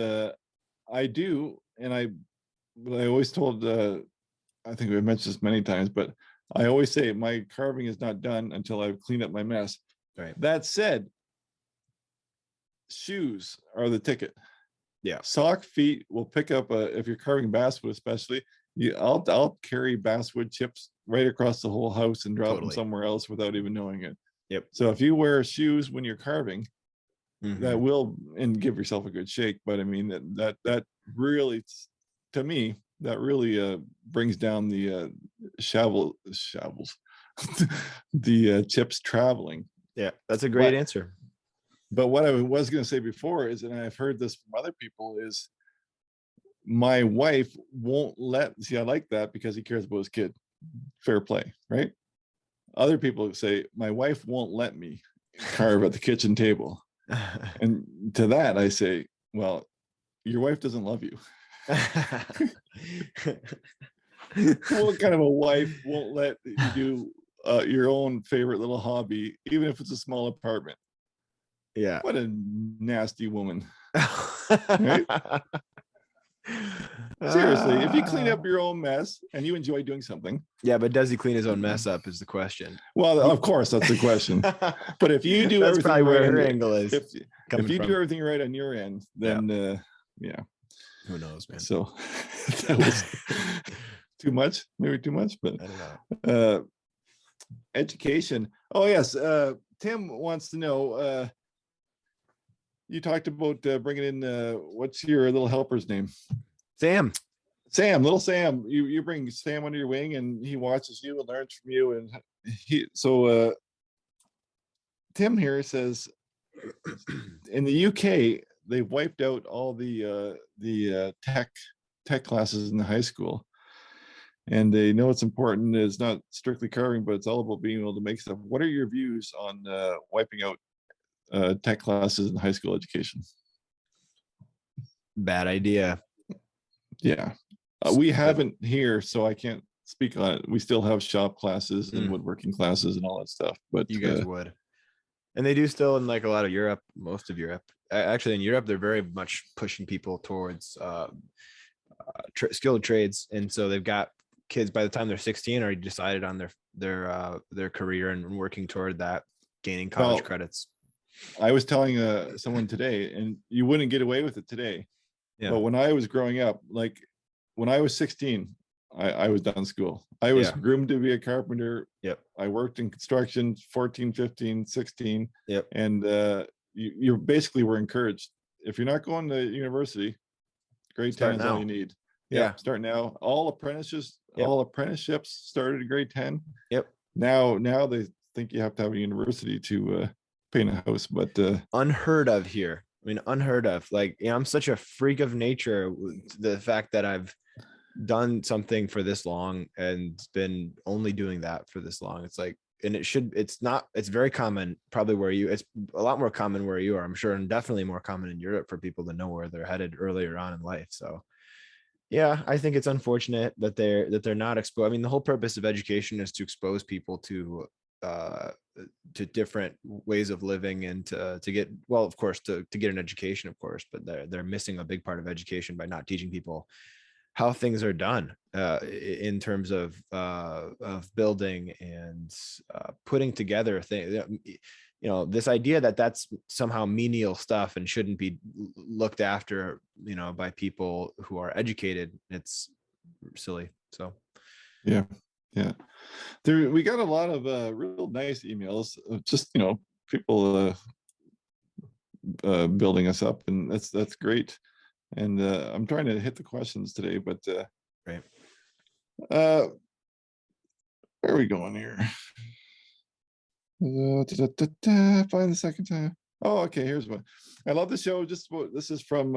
I do, and I always told, I think we've mentioned this many times, but I always say my carving is not done until I've cleaned up my mess. Right. That said, shoes are the ticket. Yeah. Sock feet will pick up if you're carving basswood, especially. I'll carry basswood chips right across the whole house and drop them somewhere else without even knowing it. Yep. So if you wear shoes when you're carving, that will, and give yourself a good shake. But I mean that really, to me, that really brings down the shovels, the chips traveling. Yeah, that's a great answer. But what I was going to say before is, and I've heard this from other people, is my wife won't I like that because he cares about his kid. Fair play, right? Other people say, my wife won't let me carve at the kitchen table. And to that, I say, well, your wife doesn't love you. What kind of a wife won't let you do your own favorite little hobby, even if it's a small apartment? Yeah. What a nasty woman. Right? Seriously, if you clean up your own mess and you enjoy doing something. Yeah, but does he clean his own mess up is the question. Well, of course, that's the question. But if you do everything probably where right, her angle is. If you do everything right on your end, then yeah. Who knows, man? So that was too much, maybe too much, but I don't know. Education. Oh yes, Tim wants to know. You talked about bringing in. What's your little helper's name? Sam. Sam, little Sam. You bring Sam under your wing, and he watches you and learns from you. And Tim here says, in the UK, they've wiped out all the tech classes in the high school, and they know it's important. It's not strictly carving, but it's all about being able to make stuff. What are your views on wiping out tech classes in high school education? Bad idea. Yeah, we haven't here, so I can't speak on it. We still have shop classes and woodworking classes and all that stuff, but you guys would. And they do still in like a lot of Europe, most of Europe. Actually, in Europe, they're very much pushing people towards skilled trades, and so they've got kids by the time they're 16 already decided on their career and working toward that, gaining college credits. I was telling someone today, and you wouldn't get away with it today. Yeah. But when I was growing up, like when I was 16, I was done school. I was groomed to be a carpenter. Yep. I worked in construction 14, 15, 16. Yep. And you basically were encouraged. If you're not going to university, grade 10 is all you need. Yeah. Start now. All apprenticeships started at grade 10. Yep. Now they think you have to have a university to paint a house, but unheard of here. I mean, unheard of. Like, I'm such a freak of nature. The fact that I've done something for this long and been only doing that for this long, it's like, and it's very common probably it's a lot more common where you are, I'm sure, and definitely more common in Europe for people to know where they're headed earlier on in life. So yeah, I think it's unfortunate that they're not exposed. I mean, the whole purpose of education is to expose people to different ways of living and to get, well, of course, to get an education, of course, but they're missing a big part of education by not teaching people how things are done in terms of building and putting together things. You know, this idea that that's somehow menial stuff and shouldn't be looked after, you know, by people who are educated. It's silly. So yeah. We got a lot of real nice emails of just, you know, people building us up, and that's great. And I'm trying to hit the questions today, but right. Where are we going here? Find the second time. Oh, okay. Here's one. I love the show. This is from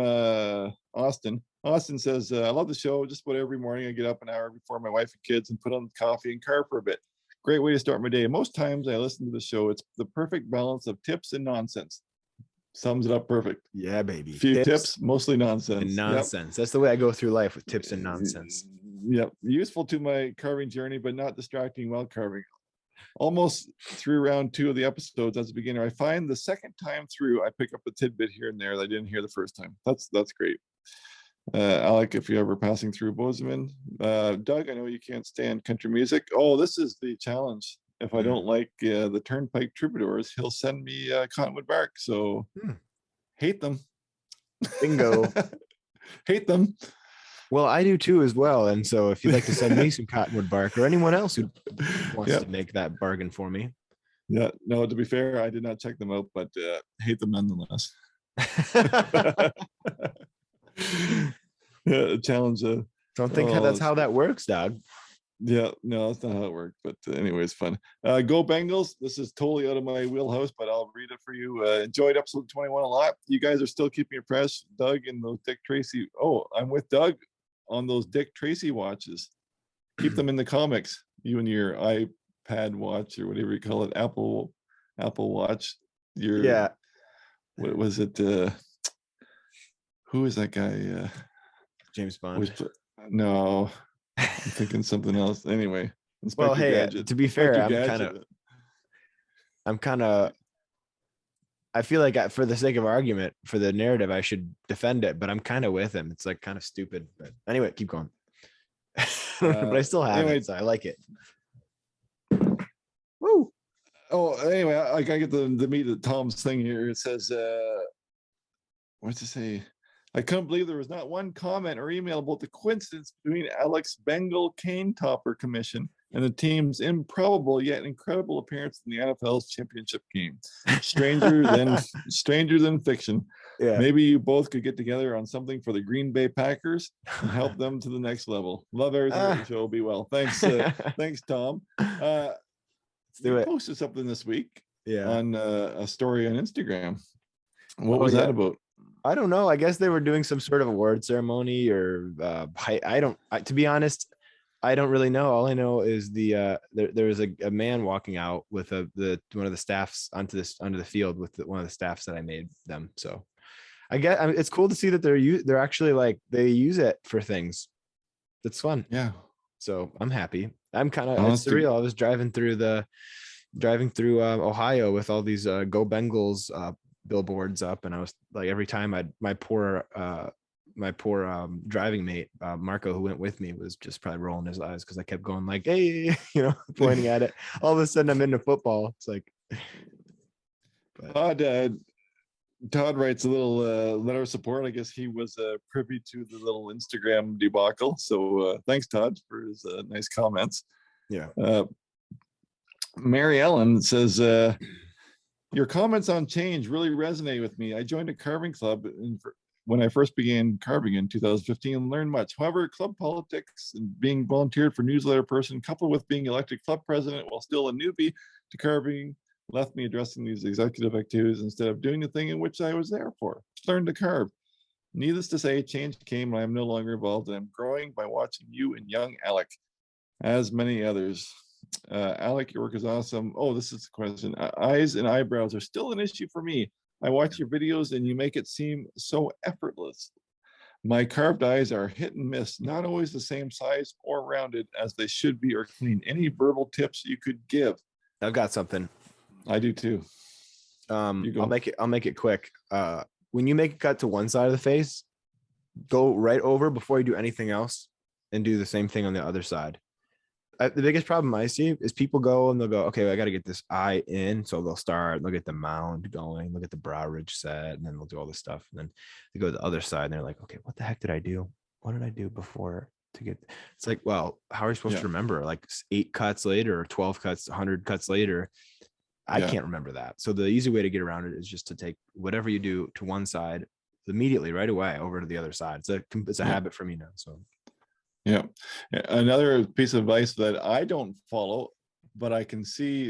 Austin. Austin says, I love the show. Just about every morning I get up an hour before my wife and kids and put on coffee and carve for a bit. Great way to start my day. Most times I listen to the show. It's the perfect balance of tips and nonsense. Sums it up perfect. Yeah, baby. Few tips, mostly nonsense. And nonsense. Yep. That's the way I go through life, with tips and nonsense. Yep. Useful to my carving journey, but not distracting while carving. Almost through round 2 of the episodes as a beginner, I find the second time through, I pick up a tidbit here and there that I didn't hear the first time. That's great. Alec, if you're ever passing through Bozeman. Doug, I know you can't stand country music. Oh, this is the challenge. If I don't like the Turnpike Troubadours, he'll send me Cottonwood Bark. So hate them. Bingo. Hate them. Well, I do too as well. And so if you'd like to send me some Cottonwood Bark, or anyone else who wants to make that bargain for me. Yeah, no, to be fair, I did not check them out, but hate them nonetheless. Yeah, challenge. Don't think that's how that works, dog. Yeah, no, that's not how it worked. But anyways, fun. Go Bengals. This is totally out of my wheelhouse, but I'll read it for you. Enjoyed episode 21 a lot. You guys are still keeping it fresh. Doug and those Dick Tracy. Oh, I'm with Doug on those Dick Tracy watches. Keep them in the comics. You and your iPad watch, or whatever you call it, Apple Watch. What was it? Who is that guy? James Bond. No, I'm thinking something else. Anyway, Inspector Gadget. To be fair, I feel like for the sake of argument, for the narrative, I should defend it, but I'm kind of with him. It's like kind of stupid. But anyway, keep going. But I still have it, so I like it. Woo! Oh, anyway, I gotta get the meat of Tom's thing here. It says, what's it say? I couldn't believe there was not one comment or email about the coincidence between Alex Bengal cane topper commission and the team's improbable yet incredible appearance in the NFL's championship game. Stranger than fiction. Yeah. Maybe you both could get together on something for the Green Bay Packers and help them to the next level. Love everything about the show. Be well. Thanks, thanks, Tom. Let's do You it. posted something this week Yeah. on a story on Instagram. What was that about? I don't know. I guess they were doing some sort of award ceremony or to be honest, I don't really know. All I know is there was a man walking out with one of the staffs onto the field with one of the staffs that I made them. So I guess it's cool to see that they're actually like they use it for things. That's fun. Yeah. So I'm happy. I'm kind of it's surreal. I was driving through Ohio with all these Go Bengals billboards up, and I was like, every time my poor driving mate Marco, who went with me, was just probably rolling his eyes because I kept going like, hey, pointing at it. All of a sudden I'm into football. It's like, Todd writes a little letter of support. I guess he was privy to the little Instagram debacle. So thanks, Todd, for his nice comments. Yeah. Mary Ellen says, your comments on change really resonate with me. I joined a carving club when I first began carving in 2015 and learned much. However, club politics and being volunteered for newsletter person, coupled with being elected club president while still a newbie to carving, left me addressing these executive activities instead of doing the thing in which I was there for. Learn to carve. Needless to say, change came and I am no longer involved, and I'm growing by watching you and young Alec, as many others. Alec, your work is awesome. Oh, this is the question. Eyes and eyebrows are still an issue for me. I watch your videos and you make it seem so effortless. My carved eyes are hit and miss, not always the same size or rounded as they should be or clean. Any verbal tips you could give? I've got something. I do too. I'll make it quick. When you make a cut to one side of the face, go right over before you do anything else and do the same thing on the other side. The biggest problem I see is people go and they'll go, okay, I got to get this eye in. So they'll get the mound going, they'll get the brow ridge set, and then they'll do all this stuff. And then they go to the other side and they're like, okay, what the heck did I do? What did I do before to get? It's like, well, how are you supposed to remember? Like 8 cuts later or 12 cuts, 100 cuts later? I can't remember that. So the easy way to get around it is just to take whatever you do to one side immediately right away over to the other side. It's a habit for me now. So. Yeah. Another piece of advice that I don't follow, but I can see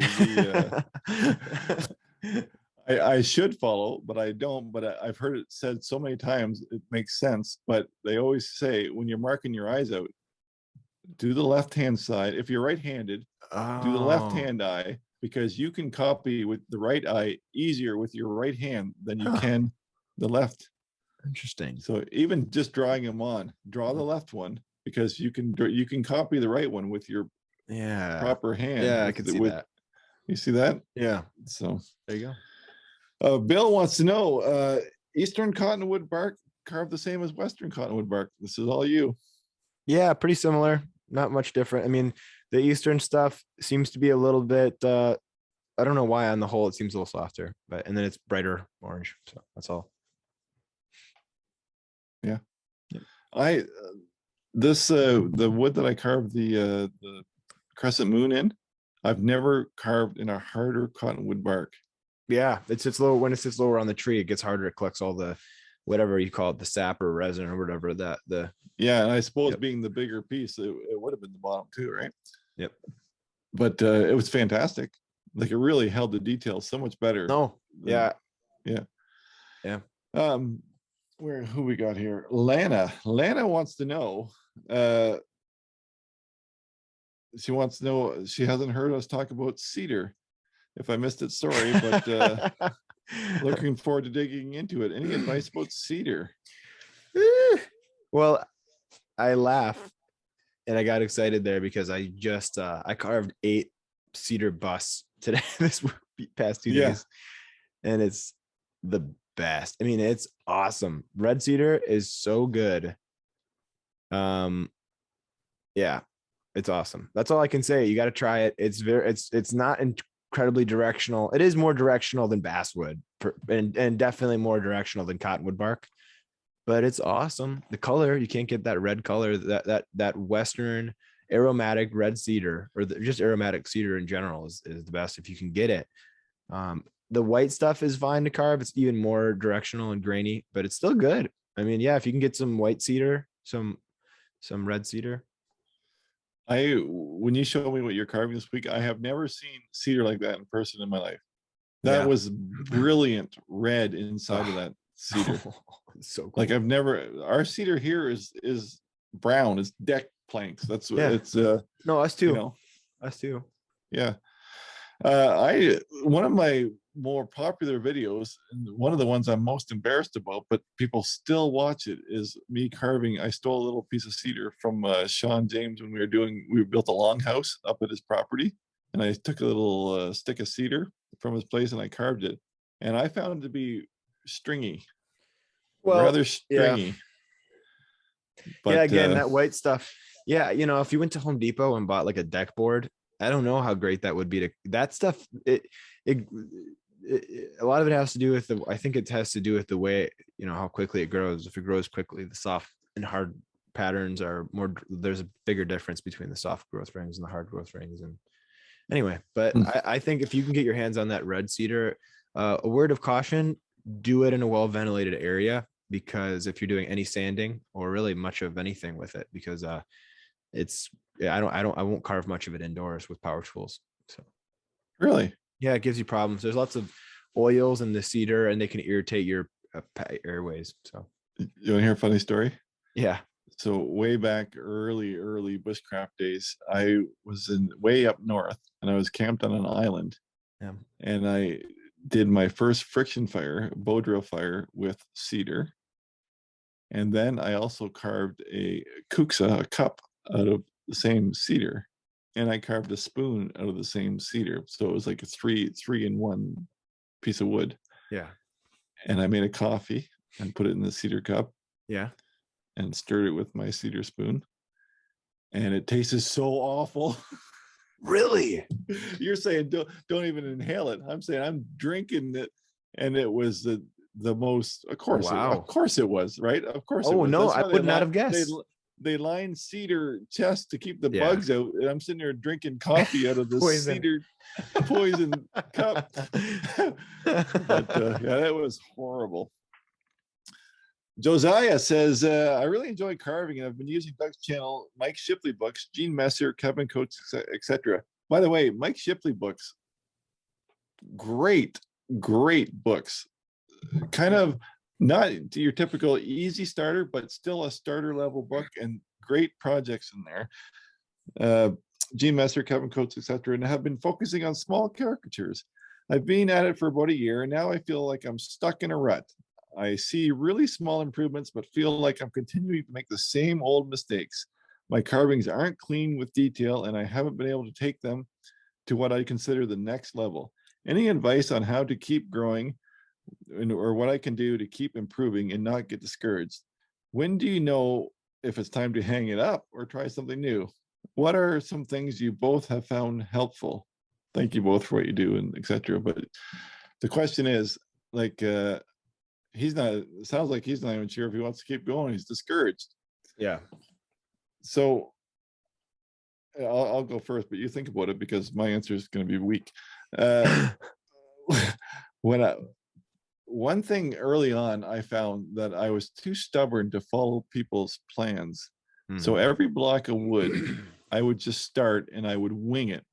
I should follow, but I don't. But I've heard it said so many times, it makes sense. But they always say when you're marking your eyes out, do the left-hand side. If you're right-handed, do the left-hand eye, because you can copy with the right eye easier with your right hand than you can the left. Interesting. So even just drawing them on, draw the left one, because you can copy the right one with your proper hand. Yeah, I can see that. You see that? Yeah. So there you go. Bill wants to know, Eastern cottonwood bark carved the same as Western cottonwood bark. This is all you. Yeah, pretty similar. Not much different. I mean, the Eastern stuff seems to be a little bit, I don't know why on the whole it seems a little softer, and then it's brighter orange. So that's all. Yeah. The wood that I carved the crescent moon in, I've never carved in a harder cottonwood bark. Yeah, it sits lower. When it sits lower on the tree, it gets harder. It collects all the whatever you call it, the sap or resin or whatever and I suppose being the bigger piece, it would have been the bottom too, right? Yep. But it was fantastic. Like, it really held the details so much better. Yeah. Who we got here? Lana wants to know, she hasn't heard us talk about cedar. If I missed it, sorry, but looking forward to digging into it. Any advice about cedar? Well, I laugh and I got excited there because I just I carved 8 cedar busts today, this past 2 days, and it's the best. I mean, it's awesome. Red cedar is so good. Yeah, it's awesome. That's all I can say. You got to try it. It's not incredibly directional. It is more directional than basswood, and definitely more directional than cottonwood bark. but it's awesome. The color, you can't get that red color, that Western aromatic red cedar, or just aromatic cedar in general is the best if you can get it. The white stuff is fine to carve. It's even more directional and grainy, but it's still good. I mean, yeah, if you can get some white cedar, some red cedar. When you showed me what you're carving this week, I have never seen cedar like that in person in my life. That Yeah. was brilliant red inside of that cedar. It's so cool. Like our cedar here is brown. It's deck planks. That's what it's no, us too. You know, us too. Yeah. One of my more popular videos, and one of the ones I'm most embarrassed about, but people still watch it, is me carving. I stole a little piece of cedar from Sean James when we built a longhouse up at his property, and I took a little stick of cedar from his place and I carved it, and I found it to be stringy, rather stringy. But again, that white stuff. Yeah, if you went to Home Depot and bought like a deck board, I don't know how great that would be to that stuff. A lot of it has to do with I think it has to do with the way, how quickly it grows. If it grows quickly, the soft and hard patterns are more, there's a bigger difference between the soft growth rings and the hard growth rings. And anyway, but I think if you can get your hands on that red cedar, a word of caution, do it in a well ventilated area, because if you're doing any sanding or really much of anything with it, because I won't carve much of it indoors with power tools. So really, yeah, it gives you problems. There's lots of oils in the cedar, and they can irritate your airways. So you want to hear a funny story? Yeah. So way back early bushcraft days, I was way up north, and I was camped on an island. Yeah. And I did my first friction fire, bow drill fire, with cedar. And then I also carved a kuksa, a cup, out of the same cedar, and I carved a spoon out of the same cedar. So it was like a three in one piece of wood. Yeah. And I made a coffee and put it in the cedar cup. Yeah. And stirred it with my cedar spoon, and it tasted so awful. Really? You're saying don't even inhale it. I'm saying I'm drinking it, and it was the most. Of course, wow. Of course it was, right? Of course. Oh, it was. no, I would not have guessed. They lined cedar chest to keep the bugs out, and I'm sitting there drinking coffee out of the cedar poison cup. But that was horrible. Josiah says, I really enjoy carving, and I've been using Doug's channel, Mike Shipley books, Gene Messer, Kevin Coates, etc. By the way, Mike Shipley books, great books. Kind of not your typical easy starter, but still a starter level book, and great projects in there. Gene Messer, Kevin Coates, etc. And I have been focusing on small caricatures. I've been at it for about a year, and now I feel like I'm stuck in a rut. I see really small improvements, but feel like I'm continuing to make the same old mistakes. My carvings aren't clean with detail, and I haven't been able to take them to what I consider the next level. Any advice on how to keep growing, or what I can do to keep improving and not get discouraged? When do you know if it's time to hang it up or try something new? What are some things you both have found helpful? Thank you both for what you do, and etc. But the question is, like, it sounds like he's not even sure if he wants to keep going. He's discouraged. Yeah. So I'll go first, but you think about it, because my answer is going to be weak. One thing early on, I found that I was too stubborn to follow people's plans. Mm-hmm. So every block of wood, I would just start and I would wing it.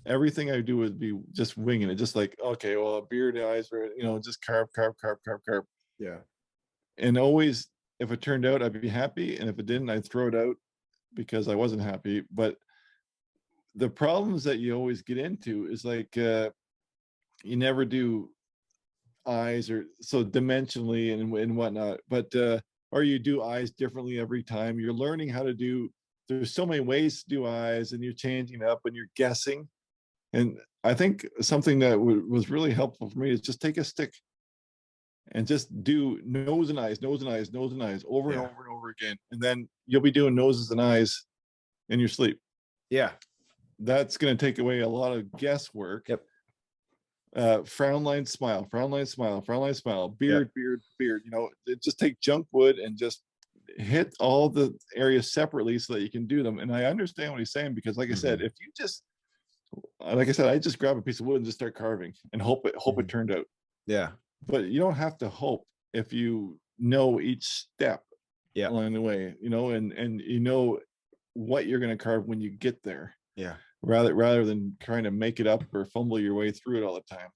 Everything I do would be just winging it, just like, okay, well, beard eyes, just carve. Yeah. And always, if it turned out, I'd be happy. And if it didn't, I'd throw it out because I wasn't happy. But the problems that you always get into is like, you never do eyes, or so dimensionally and whatnot, but or you do eyes differently every time. You're learning how to do, there's so many ways to do eyes, and you're changing up and you're guessing. And I think something that was really helpful for me is just take a stick and just do nose and eyes over and over and over again. And then you'll be doing noses and eyes in your sleep. Yeah. That's going to take away a lot of guesswork. Yep. Frown line, smile, frown line, smile, frown line, smile, Yep. beard, beard, beard. Just take junk wood and just hit all the areas separately so that you can do them. And I understand what he's saying, because like I said, if you just, like I said, I just grab a piece of wood and just start carving and hope it turned out. Yeah. But you don't have to hope if you know each step along the way, and you know what you're going to carve when you get there. Yeah. Rather than trying to make it up or fumble your way through it all the time.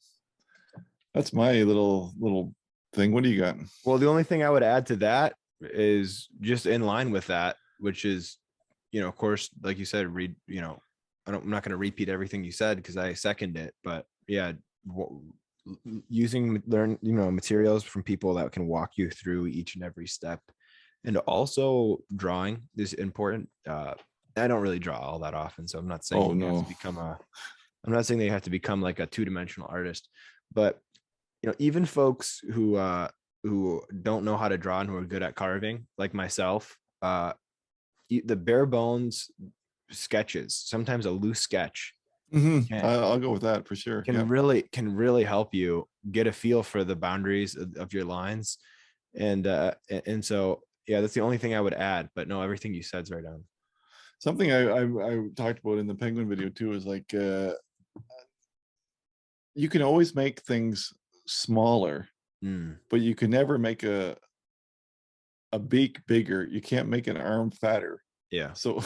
That's my little thing. What do you got? Well, the only thing I would add to that is just in line with that, which is, of course, like you said, read, I'm not going to repeat everything you said because I second it, but yeah, using materials from people that can walk you through each and every step, and also drawing is important. I don't really draw all that often, so I'm not saying I'm not saying they have to become like a two-dimensional artist, but even folks who don't know how to draw and who are good at carving, like myself, the bare bones sketches, sometimes a loose sketch, I'll go with that for sure. Can really help you get a feel for the boundaries of your lines, and so yeah, that's the only thing I would add. But no, everything you said is right on. Something I talked about in the penguin video too is like you can always make things smaller, but you can never make a beak bigger. You can't make an arm fatter. Yeah. So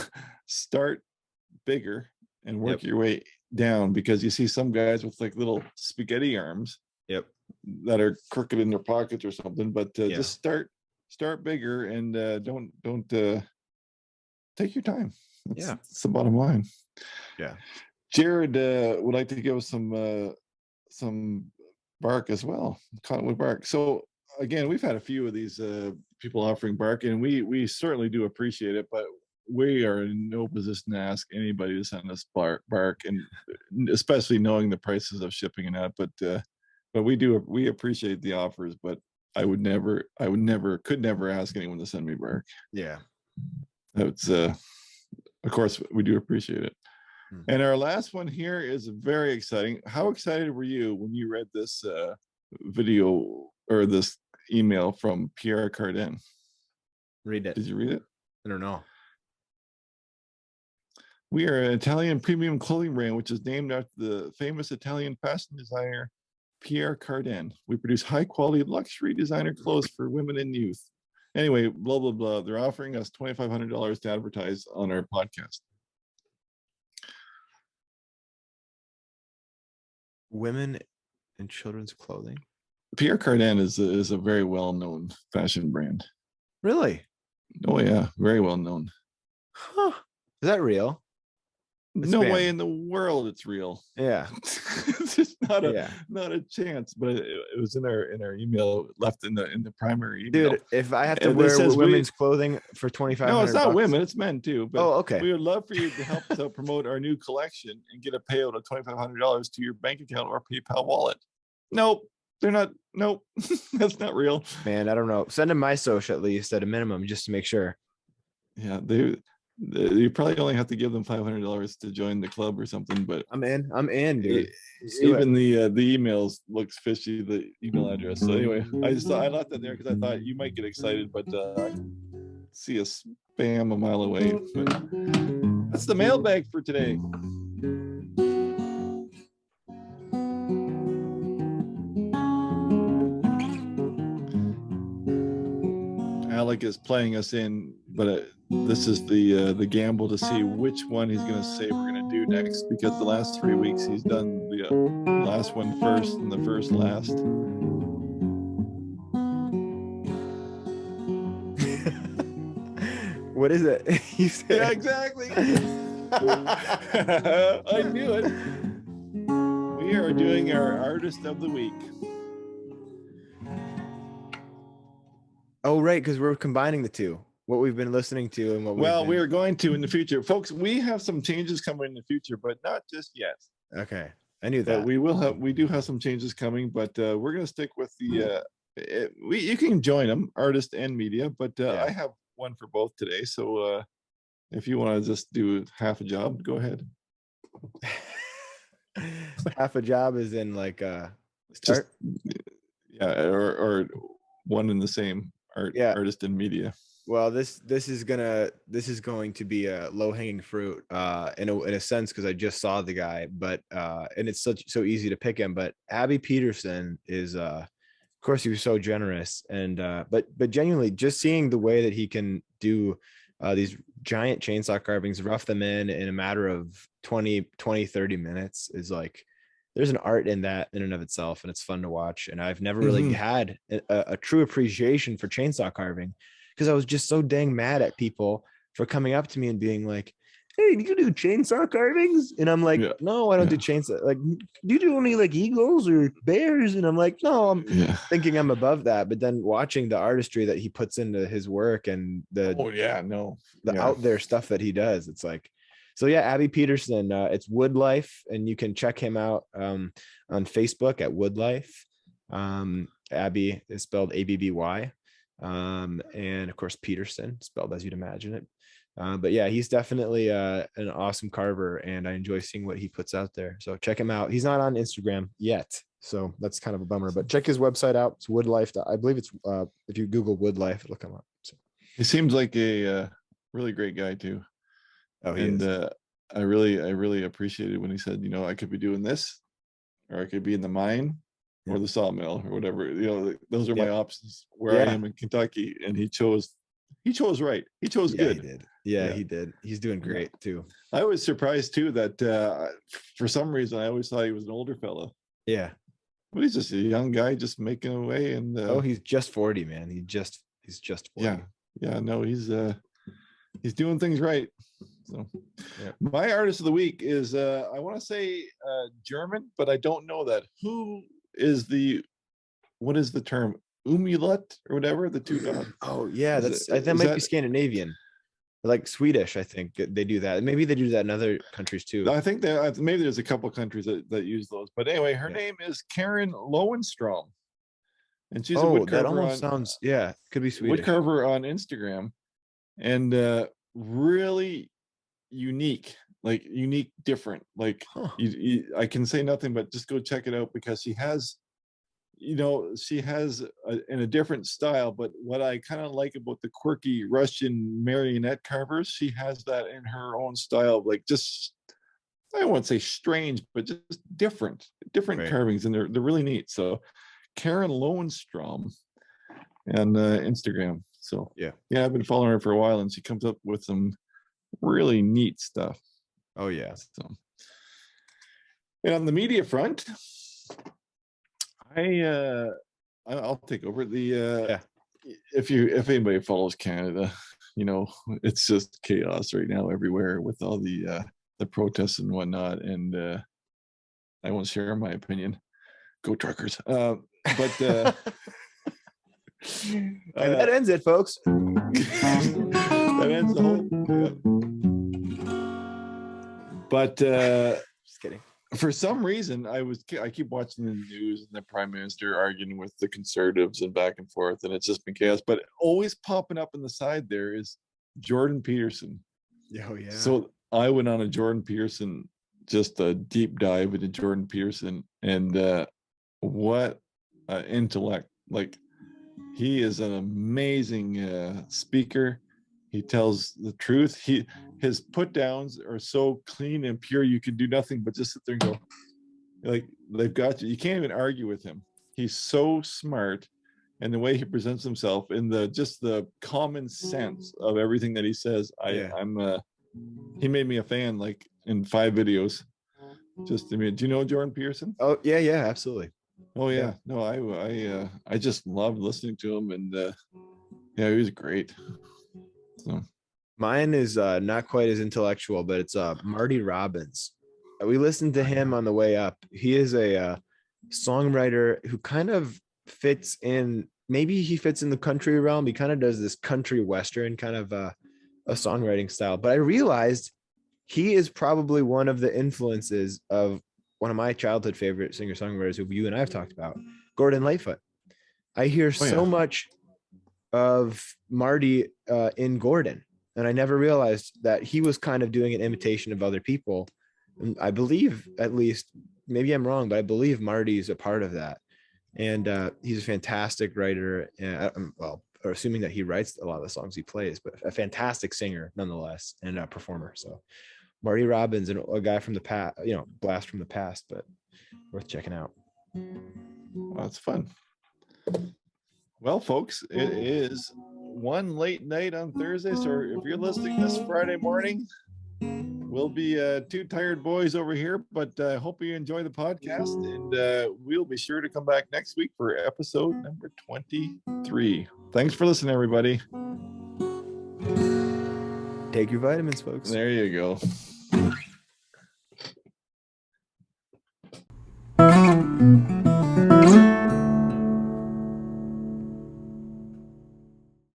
start bigger and work your way down, because you see some guys with like little spaghetti arms that are crooked in their pockets or something. But just start bigger and don't take your time. That's the bottom line. Yeah. Jared would like to give us some bark as well, cottonwood bark. So again, we've had a few of these people offering bark, and we certainly do appreciate it, but we are in no position to ask anybody to send us bark, and especially knowing the prices of shipping and that. But we appreciate the offers, but I could never ask anyone to send me bark. Yeah. That's of course we do appreciate it. And our last one here is very exciting. How excited were you when you read this video or this email from Pierre Cardin? Read it. Did you read it? I don't know. We are an Italian premium clothing brand, which is named after the famous Italian fashion designer Pierre Cardin. We produce high quality luxury designer clothes for women and youth. Anyway, blah, blah, blah. They're offering us $2,500 to advertise on our podcast. Women and children's clothing. Pierre Cardin is a very well-known fashion brand. Really? Oh yeah, very well known. Huh. Is that real? No way in the world it's real. Yeah. It's just not a chance. But it was in our email left in the primary email. Dude, if I have to wear women's clothing for $2,500, no, it's not women, it's men too. But okay. We would love for you to help us out promote our new collection and get a payout of $2,500 to your bank account or PayPal wallet. Nope, they're not. Nope, that's not real. Man, I don't know. Send them my social at least at a minimum, just to make sure. Yeah, you probably only have to give them $500 to join the club or something. But I'm in, dude. Even the emails looks fishy, the email address. So anyway, I left that there because I thought you might get excited, but I see a spam a mile away. But that's the mailbag for today. Alec is playing us in, but this is the gamble to see which one he's going to say we're going to do next, because the last 3 weeks he's done the last one first and the first last. What is it? Yeah, exactly. I knew it. We are doing our artist of the week. Oh, right, because we're combining the two, what we've been listening to and what we are going to in the future. Folks, we have some changes coming in the future, but not just yet. Okay, I knew that. We do have some changes coming, but we're going to stick with the you can join them, artist and media, but I have one for both today. So if you want to just do half a job, go ahead. Half a job is in like Just start. yeah, or one in the same Yeah. artist in media. Well, this is going to be a low hanging fruit in a sense, because I just saw the guy, but and it's so easy to pick him. But Abby Peterson is of course he was so generous, and but genuinely just seeing the way that he can do these giant chainsaw carvings, rough them in a matter of 30 minutes is like, there's an art in that in and of itself, and it's fun to watch. And I've never really had a true appreciation for chainsaw carving, because I was just so dang mad at people for coming up to me and being like, hey, do you do chainsaw carvings? And I'm like, Yeah, no, I don't do chainsaw. Like, do you do only like eagles or bears? And I'm like, no, I'm yeah. thinking I'm above that. But then watching the artistry that he puts into his work and Oh yeah, no, the yeah. out there stuff that he does, it's like, so yeah, Abby Peterson, it's Woodlife, and you can check him out on Facebook at Woodlife. Abby is spelled ABBY, and of course Peterson spelled as you'd imagine it. But yeah, he's definitely an awesome carver, and I enjoy seeing what he puts out there. So check him out. He's not on Instagram yet, so that's kind of a bummer. But check his website out. It's Woodlife. I believe it's if you Google Woodlife, it'll come up. So. He seems like a really great guy too. Oh, he And is. I really appreciated when he said, you know, I could be doing this, or I could be in the mine or the sawmill or whatever. You know, those are my Yep. options where I Yeah. am in Kentucky. And he chose right. He chose Yeah, he good. did. Yeah, Yeah. he did. He's doing Yeah. great too. I was surprised too that for some reason I always thought he was an older fellow, Yeah. but he's just a young guy just making a way. And Oh, he's just 40, man. He's just 40. yeah, no, he's doing things right. So Yeah. my artist of the week is I want to say German, but I don't know that. What is the term? Umulet or whatever, the two dots. Oh, yeah, that Is might be that Scandinavian. Like Swedish, I think they do that. Maybe they do that in other countries too. I think that maybe there's a couple countries that use those. But anyway, her Yeah. name is Karen Lowenstrom. And she's a Oh, that woodcarver almost sounds, yeah, could be Swedish. woodcarver on Instagram, and really unique, like unique, different. Like I can say nothing but just go check it out, because she has in a different style. But what I kind of like about the quirky Russian marionette carvers, she has that in her own style, like just, I won't say strange, but just different Right. carvings, and they're really neat. So Karen Lowenstrom and Instagram. So Yeah. I've been following her for a while, and she comes up with some really neat stuff. Oh, yeah. So, and on the media front, I'll take over the. If anybody follows Canada, you know, it's just chaos right now everywhere with all the protests and whatnot. And I won't share my opinion. Go truckers. But that ends it, folks. that ends the whole. But just kidding. For some reason, I keep watching the news and the prime minister arguing with the conservatives and back and forth, and it's just been chaos. But always popping up in the side there is Jordan Peterson. Oh, yeah. So I went on a Jordan Peterson, just a deep dive into Jordan Peterson, and what intellect! Like, he is an amazing speaker. He tells the truth. His put downs are so clean and pure, you can do nothing but just sit there and go, like, they've got you. You can't even argue with him. He's so smart, and the way he presents himself, and the common sense of everything that he says. He made me a fan, like, in 5 videos. Just, I mean, do you know Jordan Peterson? Oh, yeah, absolutely. Oh yeah. No, I just loved listening to him, and he was great. So mine is not quite as intellectual, but it's Marty Robbins. We listened to him on the way up. He is a songwriter who kind of fits in. Maybe he fits in the country realm. He kind of does this country western kind of a songwriting style. But I realized he is probably one of the influences of one of my childhood favorite singer-songwriters who you and I have talked about, Gordon Lightfoot. I hear so much of Marty in Gordon, and I never realized that he was kind of doing an imitation of other people And I believe, at least, maybe I'm wrong, but I believe Marty's a part of that. And he's a fantastic writer. And well, or assuming that he writes a lot of the songs he plays, but a fantastic singer nonetheless, and a performer. So Marty Robbins, and a guy from the past, blast from the past, but worth checking out. Well, that's fun. Well, folks, it is one late night on Thursday. So if you're listening this Friday morning, we'll be two tired boys over here, but I hope you enjoy the podcast, and we'll be sure to come back next week for episode number 23. Thanks for listening, everybody. Take your vitamins, folks. There you go.